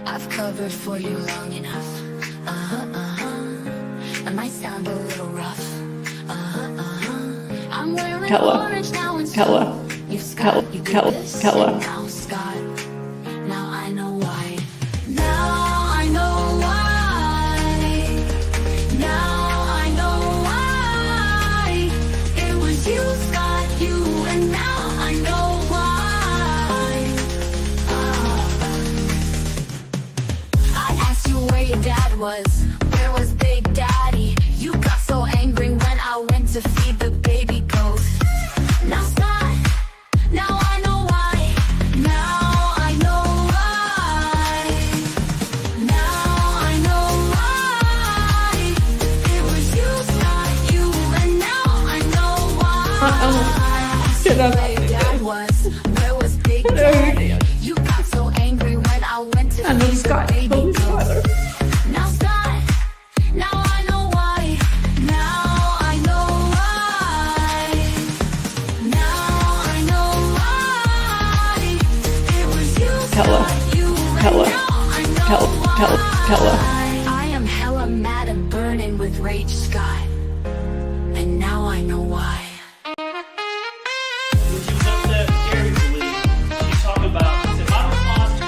I've covered for you long enough. I might sound a little rough. I'm wearing orange now and so you've Scott, you did this, and now Scott. Now I know why. Now I know why. Now I know why. It was you, Scott, you, and now I know why. I asked you where your dad was. Where was Big Daddy? You got so angry when I went to feed the baby goat. Now Scott, now I know why. Now I know why. Now I know why. It was you, Scott, you, and now I know why. Shut up. Where your dad was. Where was Big Daddy? You got so angry when I went to feed the baby goat. Now Scott, now I know why. Now I know why. Now I know why. It was you, Scott, you, and now I know why. I am hella mad and burning with rage, Scott, and now I know why. When she was upset with Gary Lee, she talked about, she said, my response to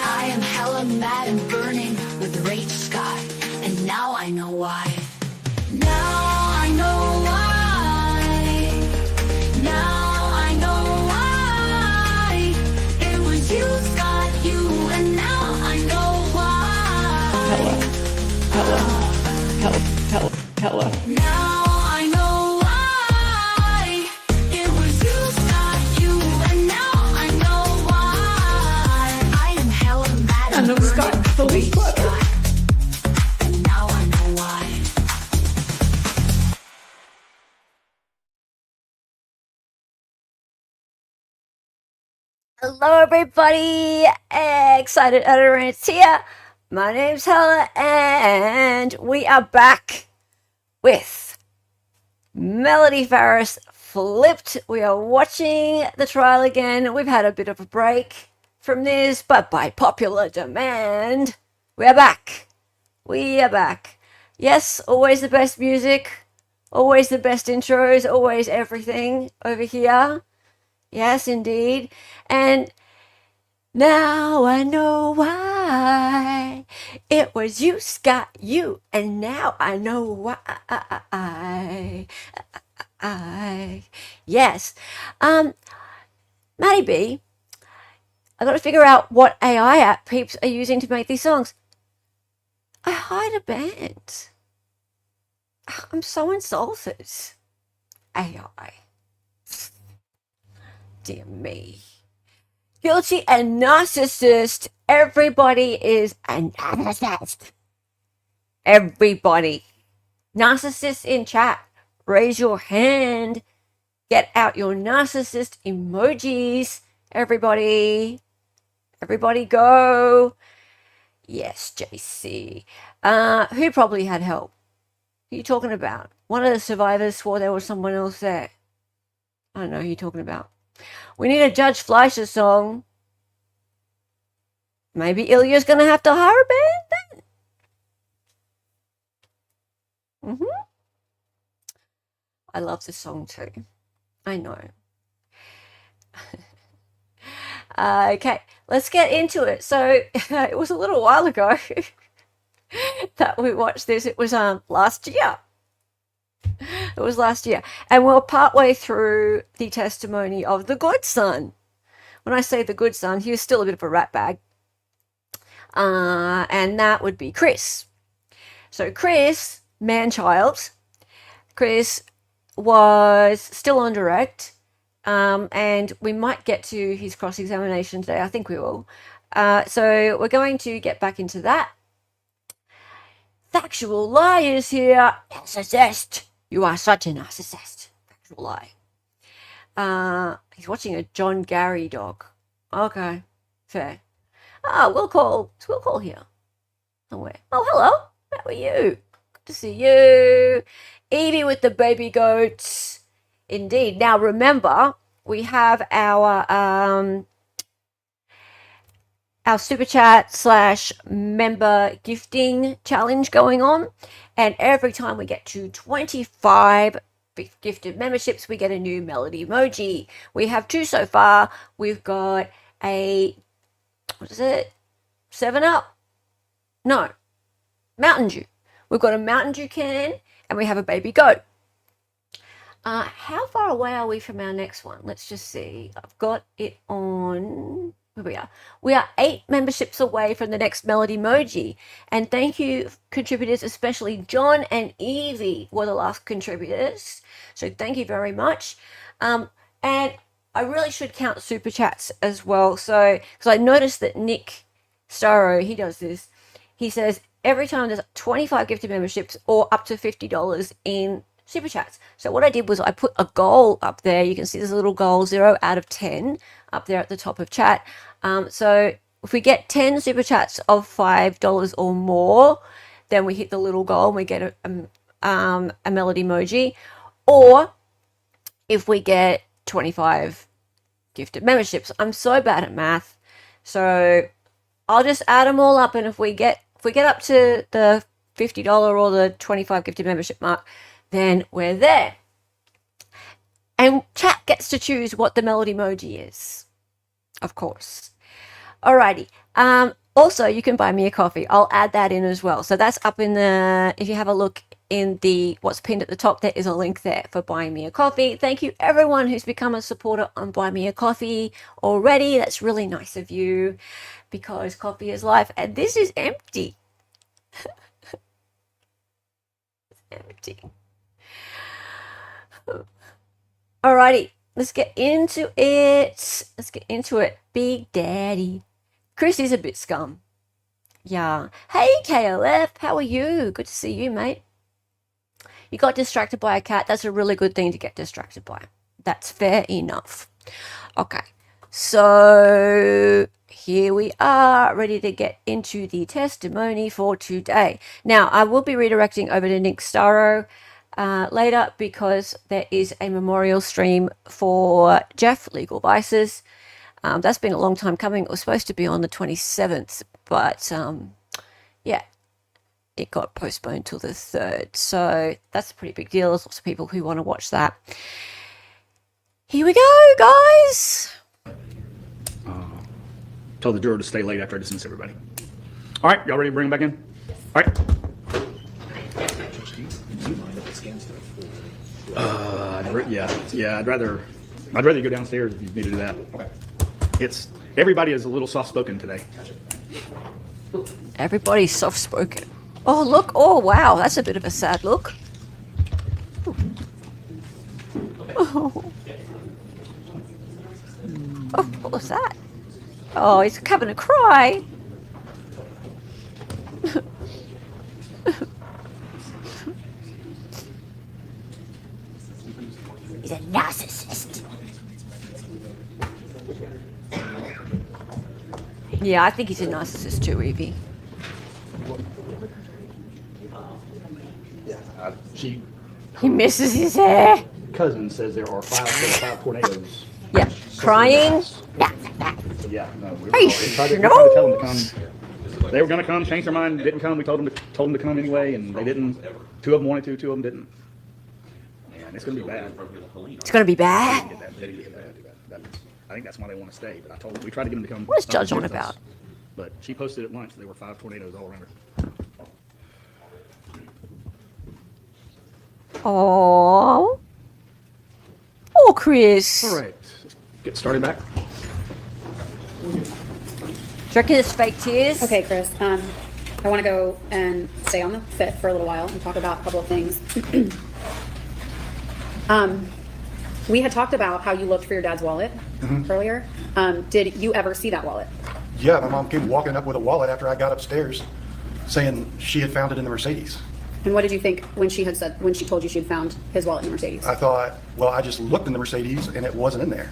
I am hella mad and burning with rage, Scott, and now I know why. Now I know why. Now I know why. It was you, Scott, you, and now I know why. Now I know why. It was you, Scott, you, and now I know why. I am hella mad and burning with rage, Scott, and now I know why. Hello everybody, Excited Utterance here. My name's Hella and we are back with Melody Farris Flipped. We are watching the trial again. We've had a bit of a break from this, but by popular demand, we are back. We are back. Yes, always the best music, always the best intros, always everything over here. Yes, indeed. And now I know why. It was you, Scott, you, and now I know why. Yes. Maddie B, I got to figure out what AI app peeps are using to make these songs. I hired a band. I'm so insulted. AI. Dear me. Guilty and narcissist. Everybody is a narcissist. Everybody. Narcissists in chat. Raise your hand. Get out your narcissist emojis. Everybody. Everybody go. Yes, JC. Who probably had help? Who are you talking about? One of the survivors swore there was someone else there. I don't know who you're talking about. We need a Judge Fleischer song. Maybe Ilya's going to have to hire a band then. I love this song too. I know. Okay, let's get into it. So it was a little while ago that we watched this. It was last year. It was last year. And we're partway through the testimony of the good son. When I say the good son, he was still a bit of a rat bag. And that would be Chris. So Chris, man-child, Chris was still on direct. And we might get to his cross-examination today. I think we will. So we're going to get back into that. Factual liars here. Narcissist. You are such a narcissist. Factual lie. He's watching a John Gary dog. Okay, fair. We'll call here somewhere. Oh, hello. How are you? to see you. Evie with the baby goats. Indeed. Now remember, we have our super chat / member gifting challenge going on, and every time we get to 25 gifted memberships, we get a new Melody emoji. We have 2 so far. We've got a, what is it? 7-Up? No, Mountain Dew. We've got a Mountain Dew can, and we have a baby goat. How far away are we from our next one? Let's just see. I've got it on. Where we are. We are 8 memberships away from the next Melody emoji. And thank you, contributors, especially John and Evie were the last contributors. So thank you very much. And I really should count super chats as well. So, because I noticed that Nick Starro, he does this. He says every time there's 25 gifted memberships or up to $50 in super chats. So what I did was I put a goal up there. You can see there's a little goal, 0 out of 10 up there at the top of chat. So if we get 10 super chats of $5 or more, then we hit the little goal and we get a Melody emoji. Or if we get 25 gifted memberships. I'm so bad at math. So I'll just add them all up, and if we get up to the $50 or the 25 gifted membership mark, then we're there. And chat gets to choose what the Melody emoji is, of course. Alrighty. Also, you can buy me a coffee. I'll add that in as well. So that's up in the, if you have a look in the what's pinned at the top, there is a link there for buying me a coffee. Thank you everyone who's become a supporter on Buy Me a Coffee already. That's really nice of you, because coffee is life, and this is empty. It's empty. Alrighty, let's get into it. Let's get into it. Big Daddy. Chris is a bit scum. Yeah. Hey, KLF, how are you? Good to see you, mate. You got distracted by a cat. That's a really good thing to get distracted by. That's fair enough. Okay, so here we are, ready to get into the testimony for today. Now, I will be redirecting over to Nick Starro later, because there is a memorial stream for Jeff, Legal Vices. That's been a long time coming. It was supposed to be on the 27th, but yeah, it got postponed till the 3rd. So that's a pretty big deal. There's lots of people who want to watch that. Here we go, guys. Told the juror to stay late after I dismiss everybody. All right, y'all ready to bring him back in? All right. I'd rather you go downstairs if you need to do that. Okay. Everybody is a little soft-spoken today. Everybody's soft-spoken. Oh, look. Oh, wow. That's a bit of a sad look. Oh. Oh, what was that? Oh, he's having a cry. He's a narcissist. Yeah, I think he's a narcissist too, Evie. He misses his hair. Cousin says there are five tornadoes. Yeah, crying. Yeah, no, we Hey, tried to tell them to come. They were going to come, changed their mind, didn't come. We told them to come anyway, and they didn't. 2 of them wanted to, 2 of them didn't. Man, it's going to be bad. It's going to be bad. I think that's why they want to stay. But I told them, we tried to get them to come. What is Judge on about? But she posted at lunch there were 5 tornadoes all around her. Oh, oh, Chris. All right, let's get started back. Do you reckon it's fake tears? Okay, Chris. I want to go and stay on the fit for a little while and talk about a couple of things. We had talked about how you looked for your dad's wallet earlier. Did you ever see that wallet? Yeah, my mom came walking up with a wallet after I got upstairs, saying she had found it in the Mercedes. And what did you think when she told you she'd found his wallet in the Mercedes? I thought, well, I just looked in the Mercedes and it wasn't in there.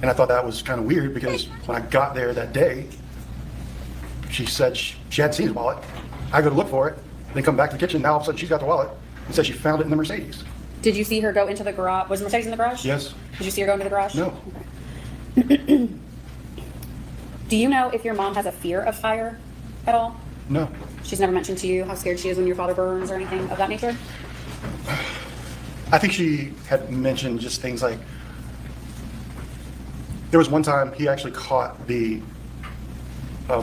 And I thought that was kind of weird, because when I got there that day, she said she hadn't seen his wallet. I go to look for it, They come back to the kitchen. Now all of a sudden she's got the wallet and says she found it in the Mercedes. Did you see her go into the garage? Was the Mercedes in the garage? Yes. Did you see her go into the garage? No. Okay. Do you know if your mom has a fear of fire at all? No. She's never mentioned to you how scared she is when your father burns or anything of that nature? I think she had mentioned just things like, there was one time he actually caught the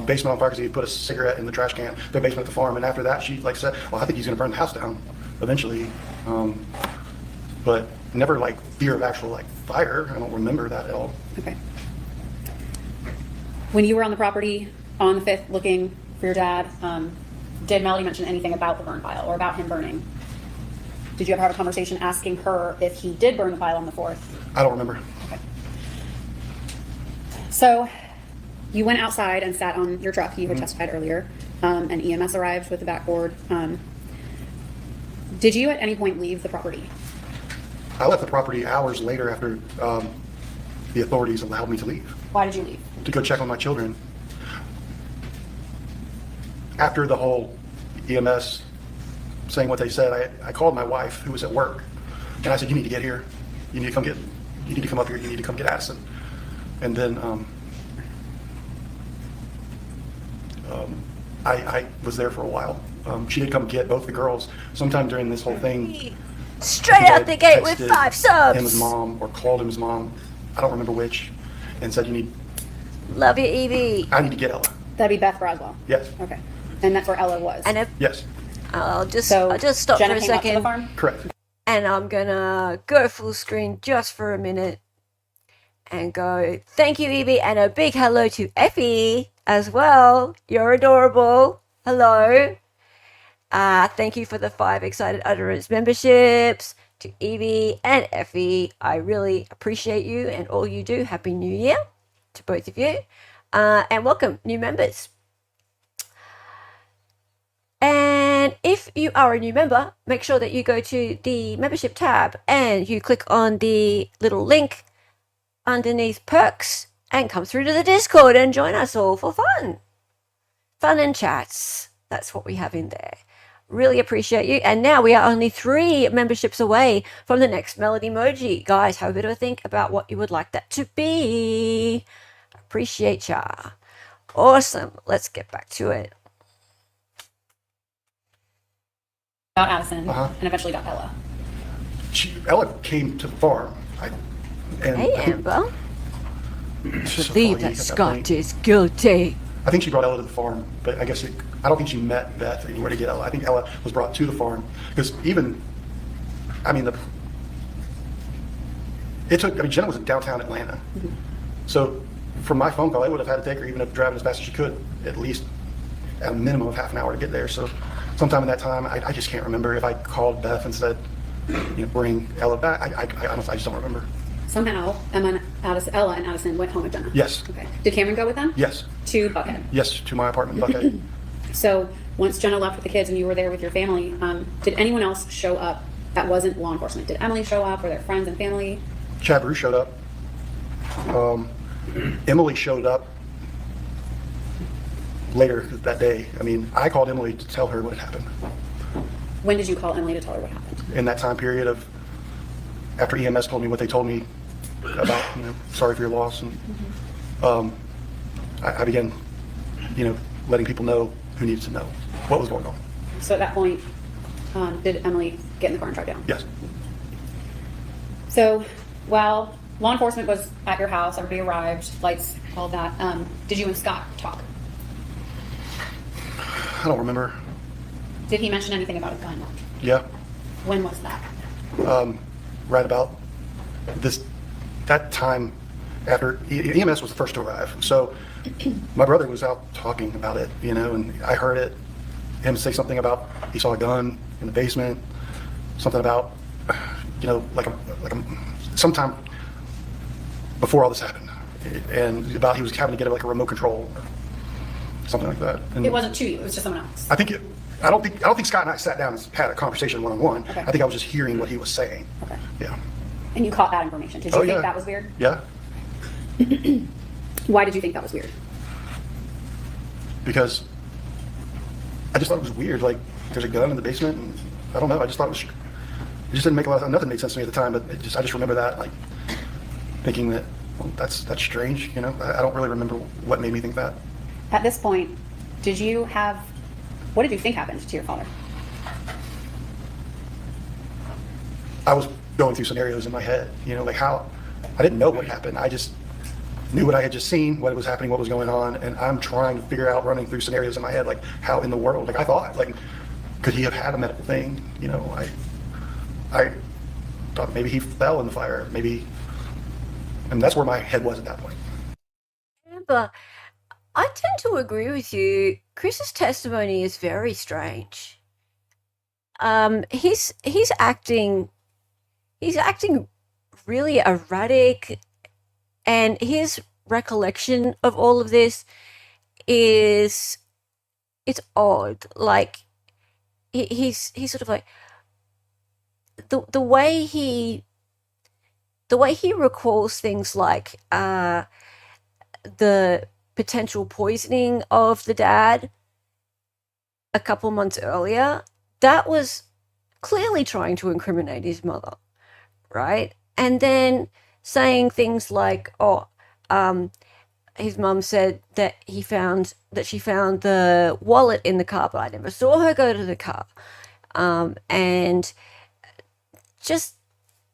basement on fire because he put a cigarette in the trash can, the basement at the farm, and after that she like said, well, I think he's going to burn the house down eventually. But never like fear of actual like fire. I don't remember that at all. Okay. When you were on the property on the 5th looking for your dad, did Melody mention anything about the burn pile or about him burning? Did you ever have a conversation asking her if he did burn the pile on the 4th? I don't remember. Okay. So you went outside and sat on your truck. You had testified earlier, and EMS arrived with the backboard. Did you at any point leave the property? I left the property hours later after the authorities allowed me to leave. Why did you leave? To go check on my children. After the whole EMS saying what they said, I called my wife who was at work, and I said, you need to get here. You need to come up here. You need to come get Addison. And then I was there for a while. She did come get both the girls sometime during this whole thing. Straight out the gate with 5 subs. Him his mom, or called him his mom, I don't remember which, and said, Love you, Evie. I need to get Ella. That'd be Beth Braswell. Yes. Okay. And that's where Ella was. And if, Yes. I'll just so stop Jenna for a came up to the second. farm? Correct. And I'm gonna go full screen just for a minute and go, thank you, Evie, and a big hello to Effie as well. You're adorable. Hello. Thank you for the 5 Excited Utterance memberships. To Evie and Effie, I really appreciate you and all you do. Happy New Year to both of you. And welcome, new members. And if you are a new member, make sure that you go to the membership tab and you click on the little link underneath perks and come through to the Discord and join us all for fun. Fun and chats. That's what we have in there. Really appreciate you. And now we are only 3 memberships away from the next Melody emoji. Guys, have a bit of a think about what you would like that to be. Appreciate ya. Awesome. Let's get back to it. Got Addison and eventually got Ella. Ella came to the farm. Hey, Amber. Believe Believe that Scott is guilty. I think she brought Ella to the farm, but I guess I don't think she met Beth anywhere to get Ella. I think Ella was brought to the farm because Jenna was in downtown Atlanta. So from my phone call, I would have had to take her even if driving as fast as she could, at least at a minimum of half an hour to get there. So sometime in that time, I just can't remember if I called Beth and said, bring Ella back. I honestly, I just don't remember. Somehow, Ella and Addison went home with Jenna. Yes. Okay. Did Cameron go with them? Yes. To Buckhead? Yes, to my apartment in Buckhead. So once Jenna left with the kids and you were there with your family, did anyone else show up that wasn't law enforcement? Did Emily show up? Were there friends and family? Chad Bruce showed up. Emily showed up later that day. I called Emily to tell her what had happened. When did you call Emily to tell her what happened? In that time period of after EMS told me what they told me about, sorry for your loss, and I began, letting people know who needed to know what was going on. So at that point, did Emily get in the car and drive down? Yes. So while law enforcement was at your house, everybody arrived, lights, all that, did you and Scott talk? I don't remember. Did he mention anything about a gun? Yeah. When was that? Right about that time after EMS was the first to arrive. So my brother was out talking about it, and I heard him say something about he saw a gun in the basement, something about, sometime before all this happened, and about he was having to get a remote control, or something like that. And It wasn't to you, it was to someone else. I don't think Scott and I sat down and had a conversation one-on-one. Okay. I think I was just hearing what he was saying. Okay. Yeah. And you caught that information. Did you think that was weird? Yeah. Why did you think that was weird? Because I just thought it was weird. Like, there's a gun in the basement, and I don't know. I just thought it just didn't make a lot of nothing made sense to me at the time. But I just remember that, like, thinking that, well, that's strange. You know, I don't really remember what made me think that. At this point, what did you think happened to your father? I was going through scenarios in my head, you know, like how I didn't know what happened. I just knew what I had just seen, what was happening, what was going on, and I'm trying to figure out, running through scenarios in my head, like how in the world, like I thought, like, could he have had a medical thing? You know, I thought maybe he fell in the fire, maybe, and that's where my head was at that point. Amber, I tend to agree with you. Chris's testimony is very strange. He's acting really erratic, and his recollection of all of this it's odd. Like he's sort of like the way he recalls things like the potential poisoning of the dad a couple months earlier. That was clearly trying to incriminate his mother, right? And then saying things like, his mum said that she found the wallet in the car, but I never saw her go to the car. And just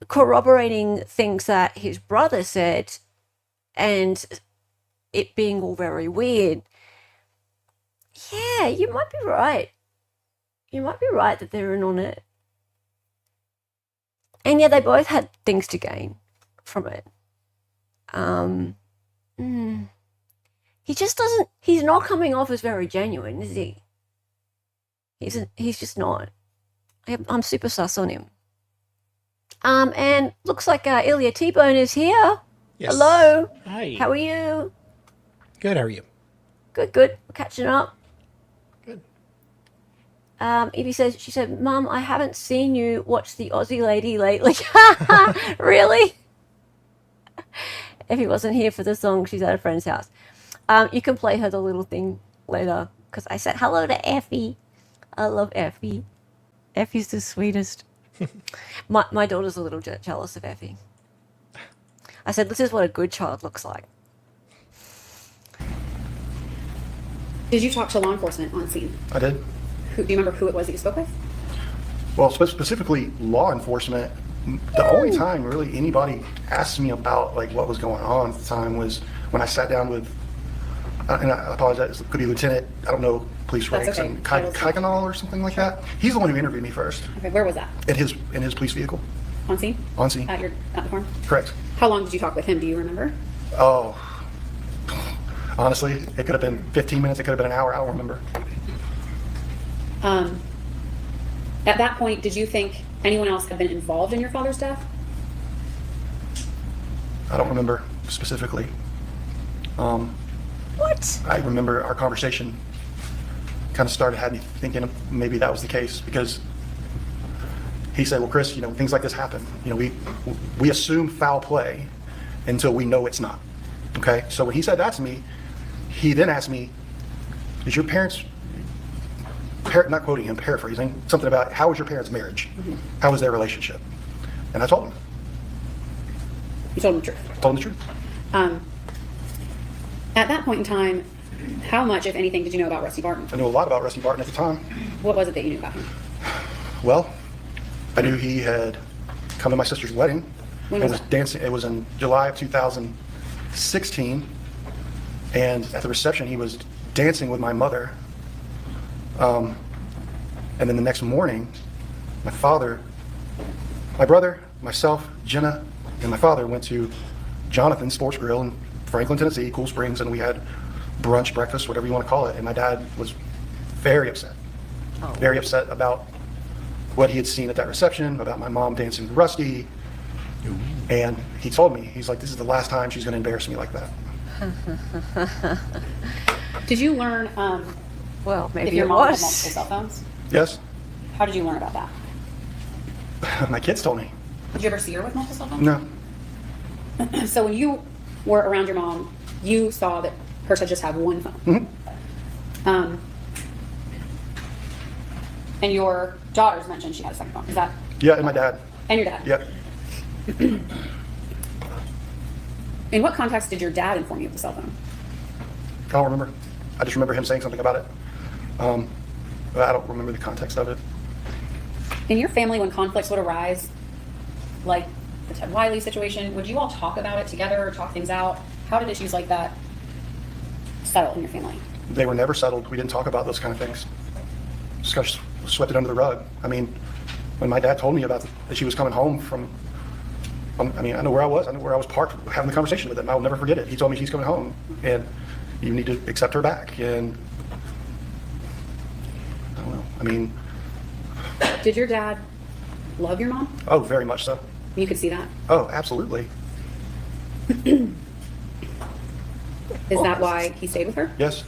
corroborating things that his brother said, and it being all very weird. Yeah, you might be right. You might be right that they're in on it. And yeah, they both had things to gain from it. He just doesn't, he's not coming off as very genuine, is he? He's just not. I'm super sus on him. And looks like Ilya T-Bone is here. Yes. Hello. Hi. How are you? Good. How are you? Good. We're catching up. Good. Evie says, she said, Mum, I haven't seen you watch the Aussie Lady lately. Really? If he wasn't here for the song, she's at a friend's house. You can play her the little thing later, because I said hello to Effie. I love Effie. Effie's the sweetest. My daughter's a little jealous of Effie. I said, this is what a good child looks like. Did you talk to law enforcement on scene? I did. Do you remember who it was that you spoke with? Well, specifically law enforcement, the only time really anybody asked me about like what was going on at the time was when I sat down with, and I apologize, it could be Lieutenant, I don't know, police That's ranks, okay. and Kaikanal or something like that. He's the one who interviewed me first Okay, where was that? in his police vehicle, On scene? on scene. At the farm? Correct. How long did you talk with him? Do you remember? Oh, honestly, it could have been 15 minutes, it could have been an hour, I don't remember. At that point, did you think anyone else had been involved in your father's death? I don't remember specifically. What? I remember our conversation kind of had me thinking maybe that was the case, because he said, well, Chris, you know, things like this happen. You know, we assume foul play until we know it's not. Okay? So when he said that to me, he then asked me, is your parents, not quoting him, paraphrasing, something about how was your parents' marriage? How was their relationship? And I told him. You told him the truth. Told him the truth. At that point in time, how much, if anything, did you know about Rusty Barton? I knew a lot about Rusty Barton at the time. What was it that you knew about him? Well, I knew he had come to my sister's wedding. When was that? Dancing. It was in July of 2016, and at the reception he was dancing with my mother. And then the next morning, my brother, myself, Jenna, and my father went to Jonathan's Sports Grill in Franklin, Tennessee, Cool Springs, and we had brunch, breakfast, whatever you want to call it. And my dad was very upset. Very upset about what he had seen at that reception, about my mom dancing with Rusty. And he told me, he's like, this is the last time she's going to embarrass me like that. Did you learn Well, if maybe your it mom had was. multiple cell phones? Yes? How did you learn about that? My kids told me. Did you ever see her with multiple cell phones? No. So when you were around your mom, you saw that hers had just had one phone. And your daughters mentioned she had a second phone. Is that? Yeah, and my dad. And your dad? Yep. In what context did your dad inform you of the cell phone? I don't remember. I just remember him saying something about it. But I don't remember the context of it. In your family, when conflicts would arise, like the Ted Wiley situation, would you all talk about it together or talk things out? How did issues like that settle in your family? They were never settled. We didn't talk about those kind of things. Just kind of swept it under the rug. I mean, when my dad told me about that she was coming home from, I mean, I know where I was. I know where I was parked having the conversation with him. I'll never forget it. He told me she's coming home and you need to accept her back. And I don't know. I mean, Did your dad love your mom? oh, very much so. You could see that. Oh, absolutely. Is that why he stayed with her? Yes.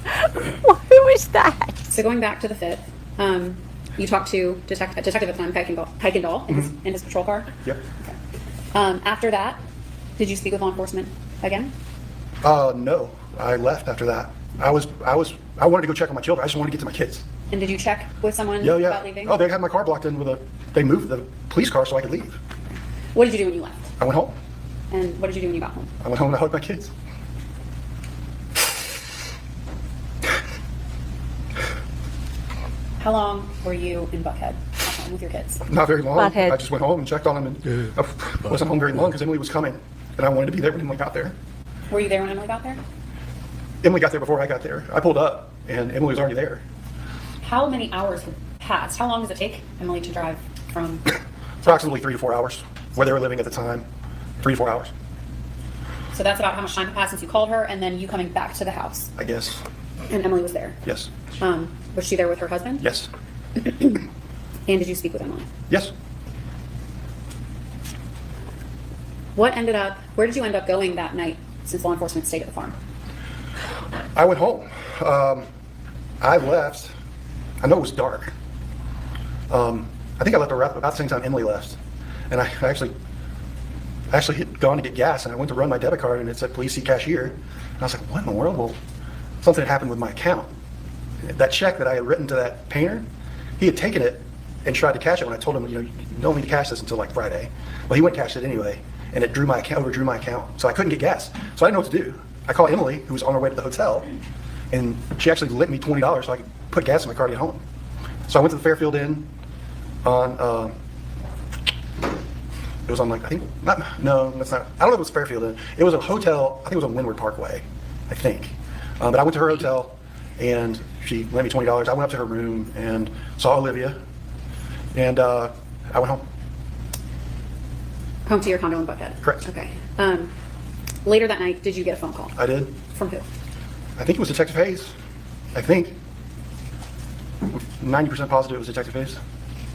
Who was that? So going back to the 5th, you talked to detective at the time, Kuykendall, in his patrol car. Yep. After that, did you speak with law enforcement again? No, I left after that. I wanted to go check on my children. I just wanted to get to my kids. And did you check with someone Yeah. about leaving? Oh, they had my car blocked in they moved the police car so I could leave. What did you do when you left? I went home. And what did you do when you got home? I went home and I hugged my kids. How long were you in Buckhead at home with your kids? Not very long. Buckhead. I just went home and checked on them, and I wasn't home very long because Emily was coming, and I wanted to be there when Emily got there. Were you there when Emily got there? Emily got there before I got there. I pulled up, and Emily was already there. How many hours had passed? How long does it take Emily to drive from? Approximately 3 to 4 hours, where they were living at the time. 3 to 4 hours, So that's about how much time had passed since you called her, and then you coming back to the house, I guess. and Emily was there. Yes. Was she there with her husband? Yes. And did you speak with Emily? Yes. Where did you end up going that night since law enforcement stayed at the farm? I went home. I left. I know it was dark. I think I left about the same time Emily left. And I actually had gone to get gas, and I went to run my debit card, and it said, "Please see cashier." And I was like, what in the world? Well, something had happened with my account. That check that I had written to that painter, he had taken it and tried to cash it when I told him, you don't need to cash this until like Friday. Well, he went and cashed it anyway, and it overdrew my account. So I couldn't get gas. So I didn't know what to do. I called Emily, who was on her way to the hotel, and she actually lent me $20 so I could put gas in my car to get home. So I went to the Fairfield Inn on, it was on like, I think, no, that's not, I don't know if it was Fairfield Inn. It was a hotel, I think it was on Windward Parkway, I think. But I went to her hotel, and she lent me $20. I went up to her room and saw Olivia, and I went home. Home to your condo in Buckhead? Correct. Okay. Later that night, did you get a phone call? I did. From who? I think it was Detective Hayes. I think. 90% positive it was Detective Hayes.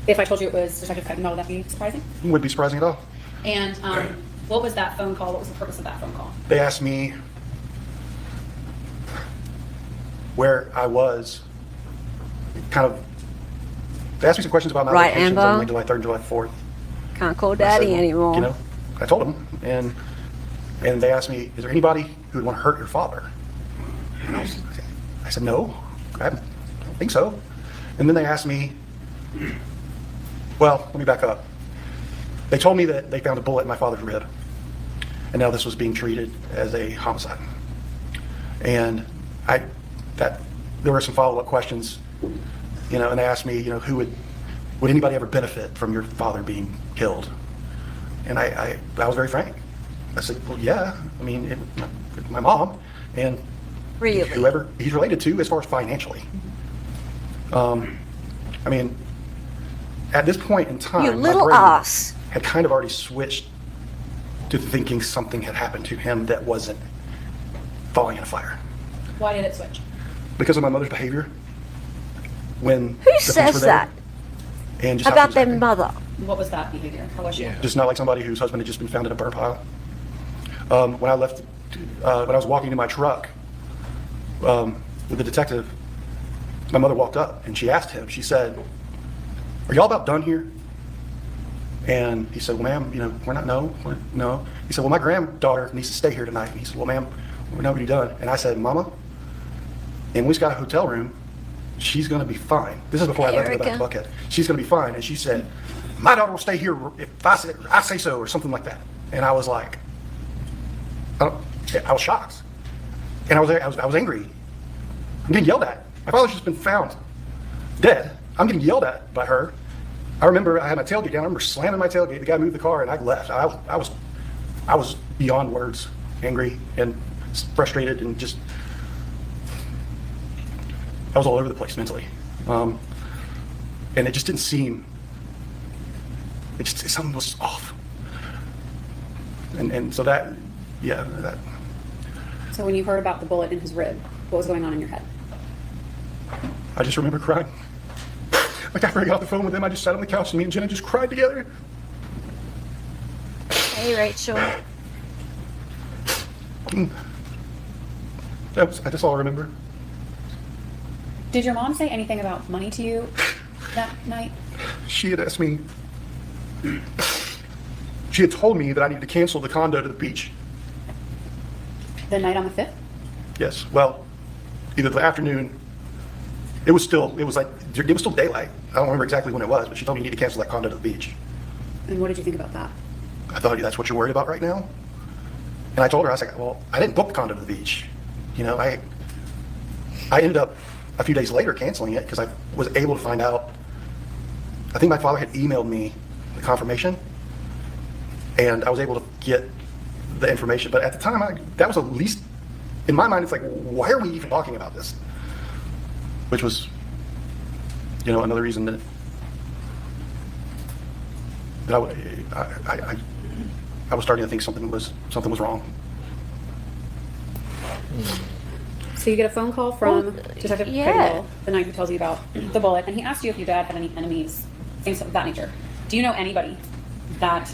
If I told you it was Detective Kuykendall, would that be surprising? Wouldn't be surprising at all. And what was that phone call? What was the purpose of that phone call? They asked me where I was, they asked me some questions about my Right, locations Amber? on like July 3rd and July 4th. Can't call I said, daddy well, anymore. I told them, and they asked me, is there anybody who would want to hurt your father? And I said, no, I don't think so. And then they asked me, well, let me back up. They told me that they found a bullet in my father's rib, and now this was being treated as a homicide. And there were some follow-up questions, and they asked me, would anybody ever benefit from your father being killed? And I was very frank. I said, well, yeah, I mean, my mom and Really? whoever he's related to as far as financially. I mean, at this point in time, You my little brain ass. had kind of already switched to thinking something had happened to him that wasn't falling in a fire. Why did it switch? Because of my mother's behavior. When Who the police says were there, that and just how about she was their acting. mother? What was that behavior? How was she? Just not like somebody whose husband had just been found in a burn pile. When I was walking to my truck with the detective, my mother walked up and she asked him, she said, "Are y'all about done here?" And he said, "Well, ma'am, we're not, no. He said, "Well, my granddaughter needs to stay here tonight." And he said, "Well, ma'am, we're not really done." And I said, "Mama, Emily's got a hotel room she's going to be fine. This is before I left to go back to Erica. Buckhead. She's going to be fine. And she said, my daughter will stay here if I say so, or something like that. And I was like, I was shocked. And I was angry. I'm getting yelled at. My father's just been found dead. I'm getting yelled at by her. I remember I had my tailgate down. I remember slamming my tailgate. The guy moved the car and I left. I was beyond words, angry and frustrated, and just, I was all over the place mentally. And it just didn't seem, something was off. And so that. So when you heard about the bullet in his rib, what was going on in your head? I just remember crying. Like after I got off the phone with him, I just sat on the couch and me and Jenna just cried together. Hey, Rachel. That's all I remember. Did your mom say anything about money to you that night? She had asked me, she had told me that I needed to cancel the condo to the beach. The night on the 5th? Yes, well, either the afternoon, it was still daylight. I don't remember exactly when it was, but she told me you need to cancel that condo to the beach. And what did you think about that? I thought, that's what you're worried about right now? And I told her, I was like, well, I didn't book the condo to the beach. You know, I ended up a few days later canceling it because I was able to find out, I think my father had emailed me the confirmation, and I was able to get the information. But at the time, that was at least, in my mind, it's like, why are we even talking about this? Which was, another reason that I was starting to think something was wrong. So you get a phone call from Detective yeah. Craigwell the night he tells you about the bullet, and he asked you if your dad had any enemies, things of that nature. Do you know anybody that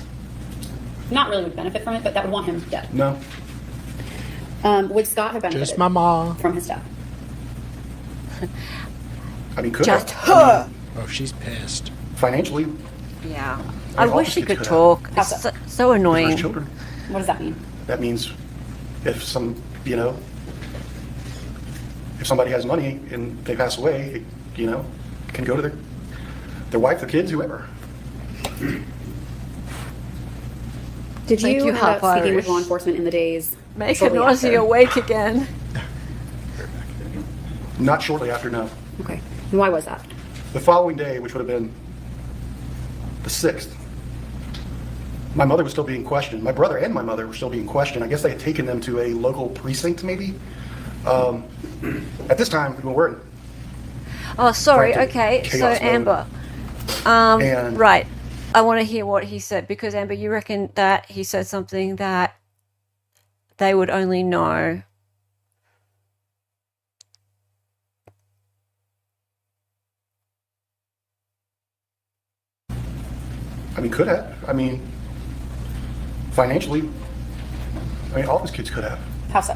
not really would benefit from it, but that would want him dead? No. Would Scott have benefited Just my mom. from his death? I mean, could Just have. her. Oh, she's pissed. Financially, Yeah. I I mean, wish all she the could kids talk. How It's so? so annoying. there's children. What does that mean? That means if if somebody has money and they pass away, it can go to their wife, their kids, whoever. Did Thank you you, end half up speaking with Irish. law enforcement in the days Make shortly Ozzy after? awake again. Not shortly after, no. Okay. And why was that? The following day, which would have been the 6th, my mother was still being questioned. My brother and my mother were still being questioned. I guess they had taken them to a local precinct, maybe. At this time, we were in. Oh, sorry. Frantic Okay. So, chaos mode. Amber. And- Right. I want to hear what he said, because, Amber, you reckon that he said something that they would only know. I mean, could have. I mean, financially, all of his kids could have, How so?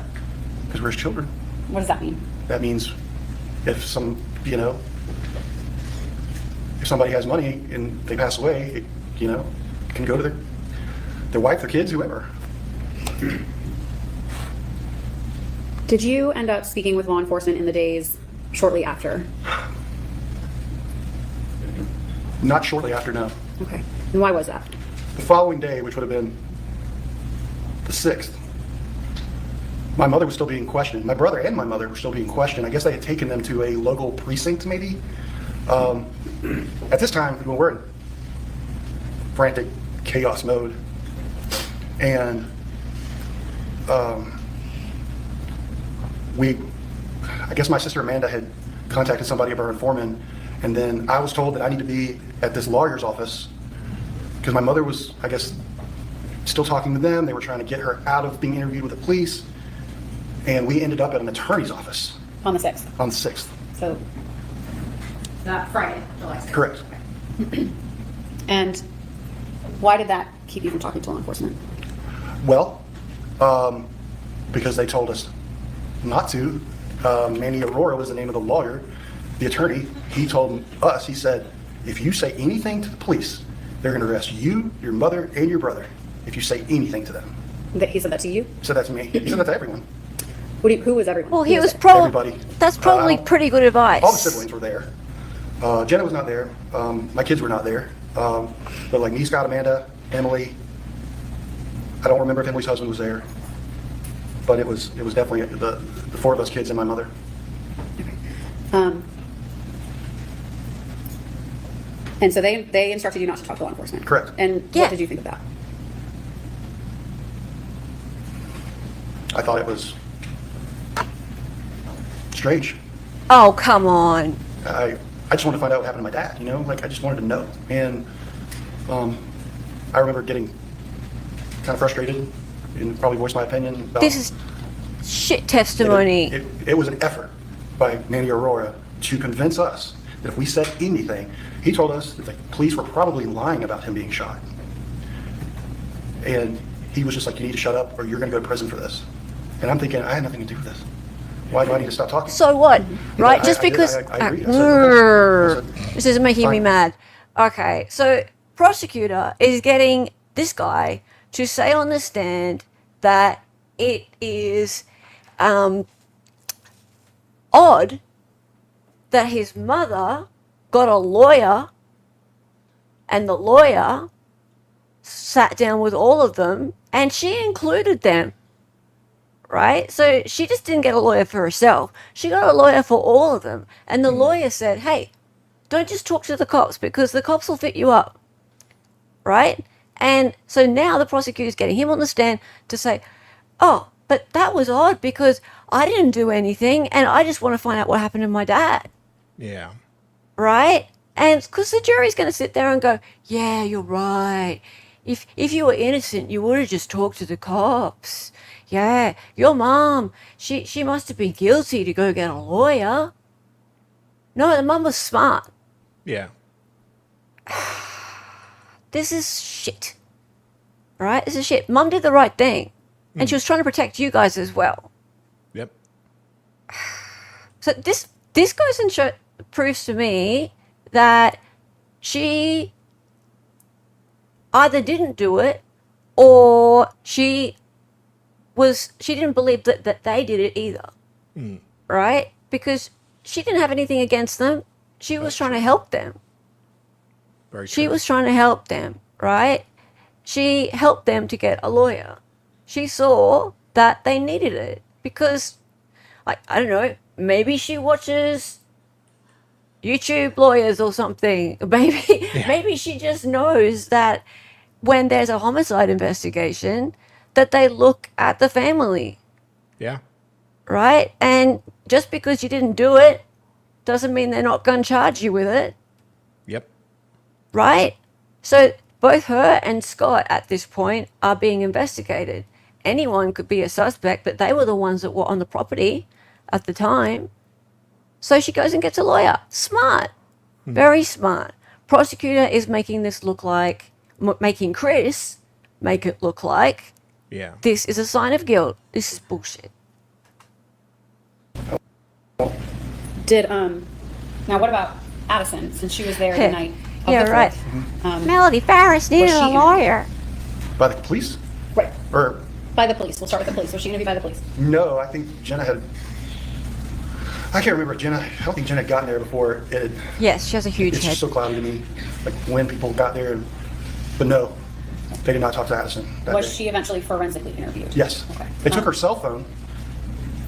because we're his children. What does that mean? That means if if somebody has money and they pass away, it can go to their wife, their kids, whoever. Did you end up speaking with law enforcement in the days shortly after? Not shortly after, no. Okay. And why was that? The following day, which would have been the 6th, my mother was still being questioned. My brother and my mother were still being questioned. I guess they had taken them to a local precinct, maybe. At this time, we were in frantic chaos mode. And I guess my sister Amanda had contacted somebody about her informant, and then I was told that I need to be at this lawyer's office because my mother was, I guess, still talking to them. They were trying to get her out of being interviewed with the police, and we ended up at an attorney's office On the 6th. on the 6th. So that Friday, July 6th. Correct. And why did that keep you from talking to law enforcement? Well, because they told us not to. Manny Aurora was the name of the lawyer, the attorney. He told us, he said, if you say anything to the police, they're going to arrest you, your mother, and your brother if you say anything to them. He said that to you? He said that to me. He said that to everyone. Who was everyone? Well, Who he was there? probably. Everybody. That's probably pretty good advice. All the siblings were there. Jenna was not there. My kids were not there. But like me, Scott, Amanda, Emily. I don't remember if Emily's husband was there, but it was definitely the four of us kids and my mother. And so they instructed you not to talk to law enforcement. Correct. And Yeah. what did you think of that? I thought it was strange. Oh, come on. I just wanted to find out what happened to my dad, you know? Like, I just wanted to know. And I remember getting kind of frustrated and probably voiced my opinion about... This is shit testimony. It was an effort by Manny Aurora to convince us that if we said anything, he told us that the police were probably lying about him being shot. And he was just like, you need to shut up or you're going to go to prison for this. And I'm thinking, I had nothing to do with this. Why do I need to stop talking? So what? Right? I- Just I did. because. I agreed. I said, okay. I said, This is making me fine. mad. Okay, so prosecutor is getting this guy to say on the stand that it is odd that his mother got a lawyer and the lawyer sat down with all of them and she included them. Right? So she just didn't get a lawyer for herself. She got a lawyer for all of them. And the lawyer said, hey, don't just talk to the cops because the cops will fit you up. Right? And so now the prosecutor's getting him on the stand to say, oh, but that was odd because I didn't do anything and I just want to find out what happened to my dad. Yeah. Right? And because the jury's going to sit there and go, yeah, you're right. If you were innocent, you would have just talked to the cops. Yeah, your mom, she must have been guilty to go get a lawyer. No, the mum was smart. Yeah. This is shit. Right? This is shit. Mum did the right thing. And she was trying to protect you guys as well. Yep. So this goes and proves to me that she either didn't do it or she didn't believe that they did it either. Right? Because she didn't have anything against them. She was trying to help them. Very She true. was trying to help them, right? She helped them to get a lawyer. She saw that they needed it because, like, I don't know, maybe she watches YouTube lawyers or something. Maybe she just knows that when there's a homicide investigation, that they look at the family, Yeah. right? And just because you didn't do it doesn't mean they're not going to charge you with it. Yep. Right? So both her and Scott at this point are being investigated. Anyone could be a suspect, but they were the ones that were on the property at the time. So she goes and gets a lawyer. Smart. Very smart. Prosecutor is making this look like, making Chris make it look like Yeah. this is a sign of guilt. This is bullshit. Did now what about Addison, since she was there the night of Yeah, the right. 4th? Melody Farris needed she a in- lawyer. By the police? Right. Or, By the police. We'll start with the police. Was she going to be by the police? no, I think Jenna had, I can't remember Jenna, I don't think Jenna had gotten there before it, Yes, she has a huge it's head. just so cloudy to me, like when people got there, but no, they did not talk to Addison that Was day. she eventually forensically interviewed? Yes. Okay. They took her cell phone,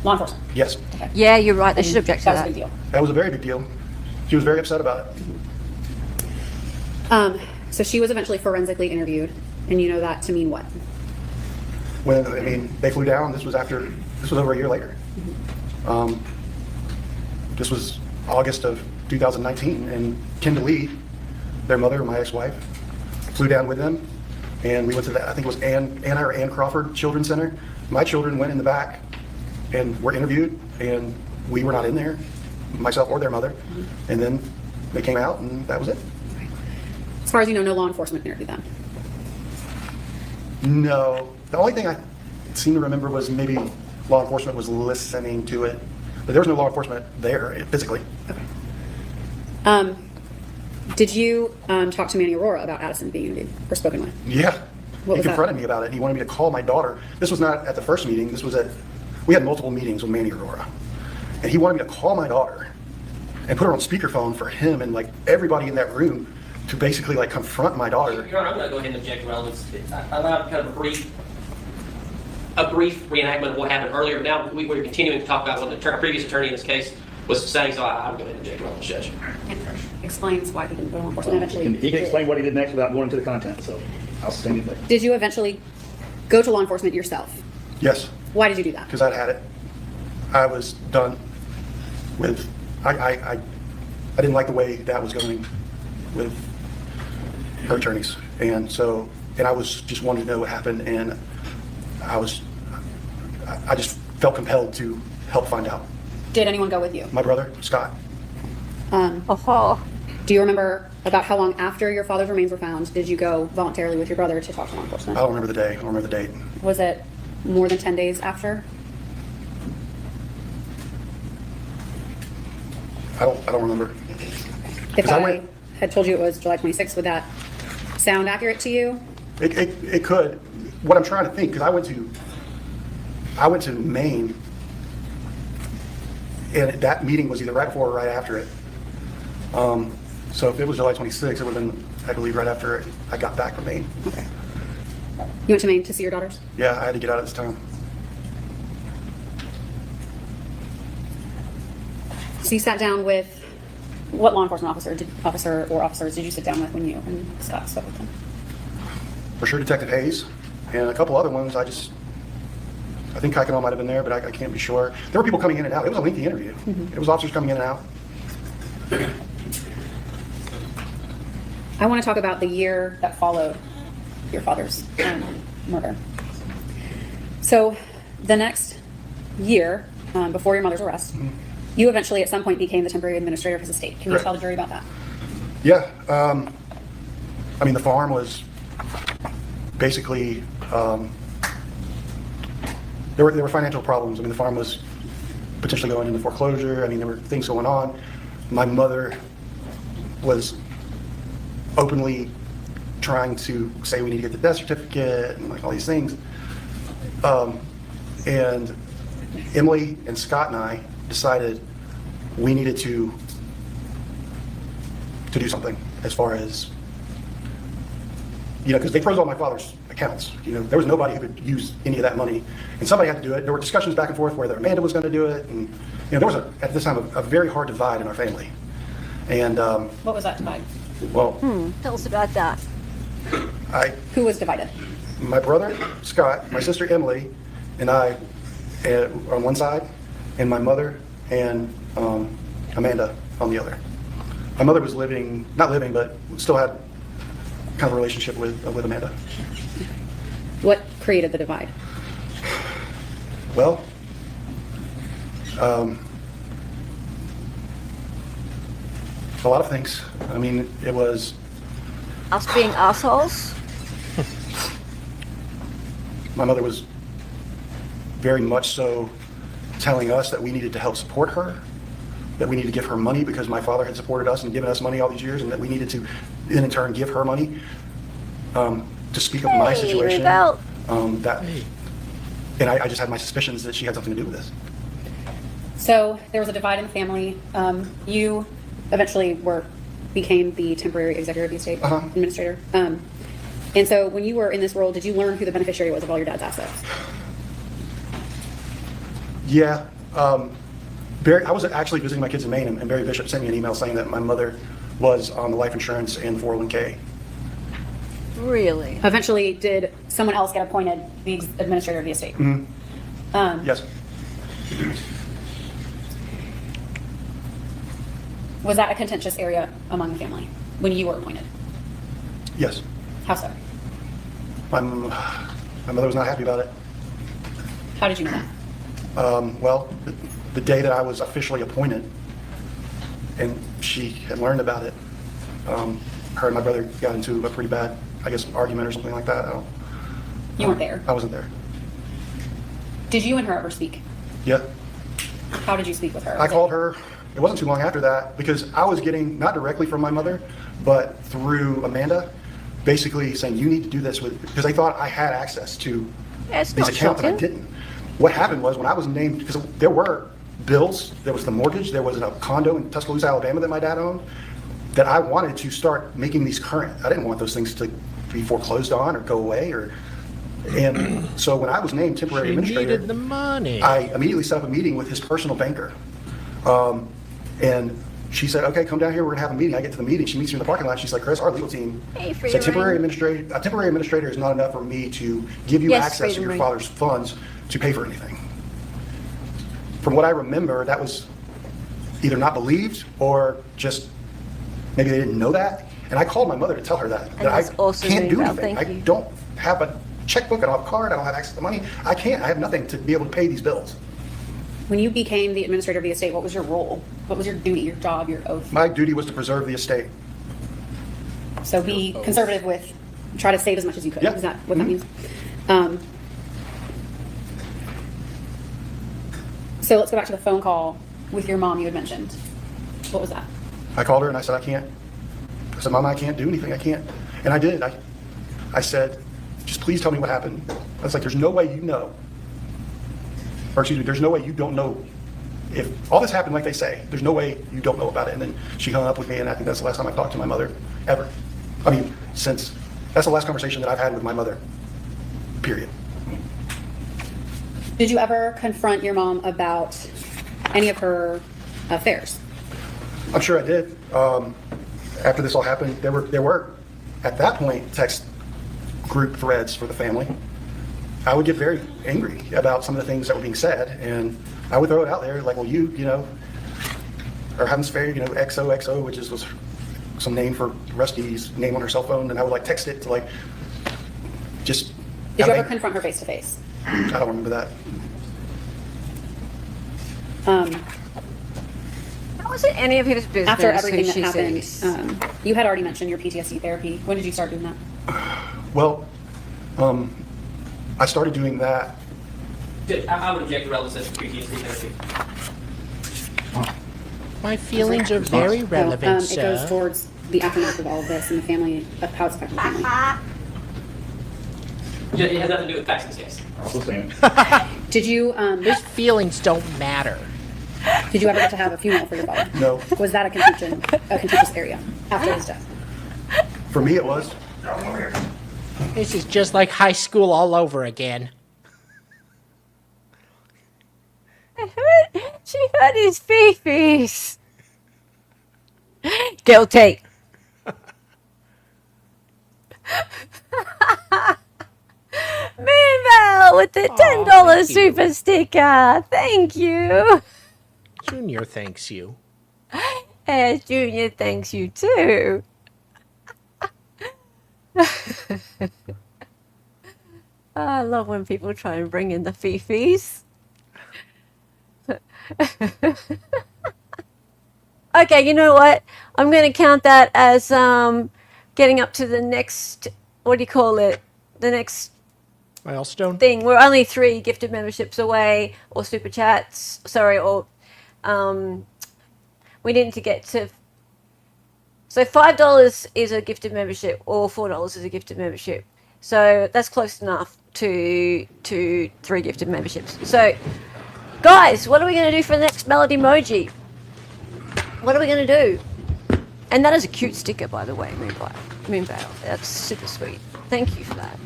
Law enforcement. yes. Okay. Yeah, you're right. They should object to That was a that. big deal. That was a very big deal. She was very upset about it. So she was eventually forensically interviewed, and you know that to mean what? When, I mean, they flew down, this was over a year later. This was August of 2019, and Kendall Lee, their mother, my ex-wife, flew down with them, and we went to the, I think it was Ann Crawford Children's Center. My children went in the back and were interviewed, and we were not in there, myself or their mother, and then they came out, and that was it. As far as you know, no law enforcement interviewed them. No, the only thing I seem to remember was maybe law enforcement was listening to it, but there was no law enforcement there physically. Did you talk to Manny Aurora about Addison being interviewed or spoken with? Yeah, What he was that? confronted me about it. He wanted me to call my daughter. This was not at the first meeting. This was at we had multiple meetings with Manny Aurora, and he wanted me to call my daughter and put her on speakerphone for him and like everybody in that room to basically like confront my daughter. Your Honor, I'm going to go ahead and object to relevance. I allowed kind of a brief reenactment of what happened earlier. Now we're continuing to talk about what the previous attorney in this case was saying, so I'm going to object to relevance, Judge. Explains why he didn't go to law enforcement eventually. He can explain what he did next without going into the content, so I'll sustain it later. Did you eventually go to law enforcement yourself? Yes, Why did you do that? because I'd had it. I was done with, I didn't like the way that was going with her attorneys. And so, and I was just wanted to know what happened, and I just felt compelled to help find out. Did anyone go with you? My brother, Scott. Oh, Do you remember about how long after your father's remains were found did you go voluntarily with your brother to talk to law enforcement? I don't remember the day, I don't remember the date. Was it more than 10 days after? I don't remember. If 'Cause I I went- had told you it was July 26th, would that sound accurate to you? It could. What I'm trying to think, because I went to Maine, and that meeting was either right before or right after it. So if it was July 26th, it would have been, I believe, right after I got back from Maine. Okay. You went to Maine to see your daughters? Yeah, I had to get out at this time. So you sat down with, what law enforcement officers did you sit down with when you and Scott spoke with them? For sure, Detective Hayes, and a couple other ones. I think Kaikano might have been there, but I can't be sure. There were people coming in and out. It was a lengthy interview. It was officers coming in and out. I want to talk about the year that followed your father's murder. So the next year, before your mother's arrest, you eventually at some point became the temporary administrator of his estate. Can you Correct. tell the jury about that? Yeah, I mean, the farm was basically, there were financial problems. I mean, the farm was potentially going into foreclosure. I mean, there were things going on. My mother was openly trying to say we need to get the death certificate and like all these things. And Emily and Scott and I decided we needed to do something as far as, because they froze all my father's accounts. There was nobody who could use any of that money, and somebody had to do it. There were discussions back and forth whether Amanda was going to do it, and there was at this time a very hard divide in our family. And What was that divide? well, tell us about that. Who was divided? my brother Scott, my sister Emily, and I on one side, and my mother and Amanda on the other. My mother was not living, but still had kind of a relationship with Amanda. What created the divide? Well, a lot of things. I mean, it was, Us being assholes? my mother was very much so telling us that we needed to help support her, that we needed to give her money because my father had supported us and given us money all these years, and that we needed to, in turn, give her money to speak of my Hey, situation. Rebel. And I just had my suspicions that she had something to do with this. So there was a divide in the family. You eventually became the temporary executive of the estate administrator. And so when you were in this role, did you learn who the beneficiary was of all your dad's assets? Yeah. I was actually visiting my kids in Maine, and Barry Bishop sent me an email saying that my mother was on the life insurance and the 401k. Really? Eventually, did someone else get appointed the administrator of the estate? Yes. Was that a contentious area among the family when you were appointed? Yes. How so? My mother was not happy about it. How did you know that? Well, the day that I was officially appointed, and she had learned about it, her and my brother got into a pretty bad, I guess, argument or something like that. You weren't there. I wasn't there. Did you and her ever speak? Yeah. How did you speak with her? I called her. It wasn't too long after that because I was getting, not directly from my mother, but through Amanda, basically saying, you need to do this because they thought I had access to It's these not accounts and I shocking. didn't. what happened was when I was named, because there were bills, there was the mortgage, there was a condo in Tuscaloosa, Alabama that my dad owned, that I wanted to start making these current. I didn't want those things to be foreclosed on or go away. And so when I was named temporary She administrator, needed the money. I immediately set up a meeting with his personal banker. And she said, okay, come down here, we're gonna have a meeting. I get to the meeting, she meets me in the parking lot, she's like, Chris, our legal team said a temporary administrator is not enough for me to give you Yes, access to Freedom your Ring. father's funds to pay for anything. From what I remember, that was either not believed or just maybe they didn't know that. And I called my mother to tell her that I that's awesome, can't do Moonbell. anything. Thank I you. don't have a checkbook, I don't have a card, I don't have access to money. I have nothing to be able to pay these bills. When you became the administrator of the estate, what was your role? What was your duty, your job, your oath? My duty was to preserve the estate. So be conservative with, try to save as much as you could. Yeah. Is that what that means? So let's go back to the phone call with your mom you had mentioned. What was that? I called her and I said, I said, Mama, I can't do anything, I can't. And I did, I said, just please tell me what happened. I was like, there's no way you know. Or excuse me, there's no way you don't know. If all this happened like they say, there's no way you don't know about it. And then she hung up with me, and I think that's the last time I talked to my mother, ever. I mean, that's the last conversation that I've had with my mother, period. Did you ever confront your mom about any of her affairs? I'm sure I did. After this all happened, there were, at that point, text group threads for the family. I would get very angry about some of the things that were being said, and I would throw it out there like, well, you know, are having this affair, you know, XOXO, which was some name for Rusty's name on her cell phone, and I would like text it to like, just. Did you ever confront her face to face? I don't remember that. How was it any of his business? After everything who that she happened, sees? you had already mentioned your PTSD therapy. When did you start doing that? Well, I started doing that. I would object to relevance to PTSD therapy. My feelings are very relevant, It sir. goes towards the aftermath of all of this and the family, of how it's affecting the family. It has nothing to do with facts in this case. Also saying, Did you His feelings don't matter. did you ever get to have a funeral for your father? No, Was that a contentious area after his death? for me it was. This is just like high school all over again. She had his fee-fees. Guilty. Moonbell with the $10 thank you. super sticker. Thank you. Junior thanks you. Junior thanks you too. I love when people try and bring in the fee-fees. Okay, you know what? I'm going to count that as getting up to the next, what do you call it? The next Milestone. thing. We're only 3 gifted memberships away, or super chats. Sorry, or we need to get to. So $5 is a gifted membership, or $4 is a gifted membership. So that's close enough to 3 gifted memberships. So, guys, what are we going to do for the next Melody Emoji? What are we going to do? And that is a cute sticker, by the way, Moonbell. That's super sweet. Thank you for that.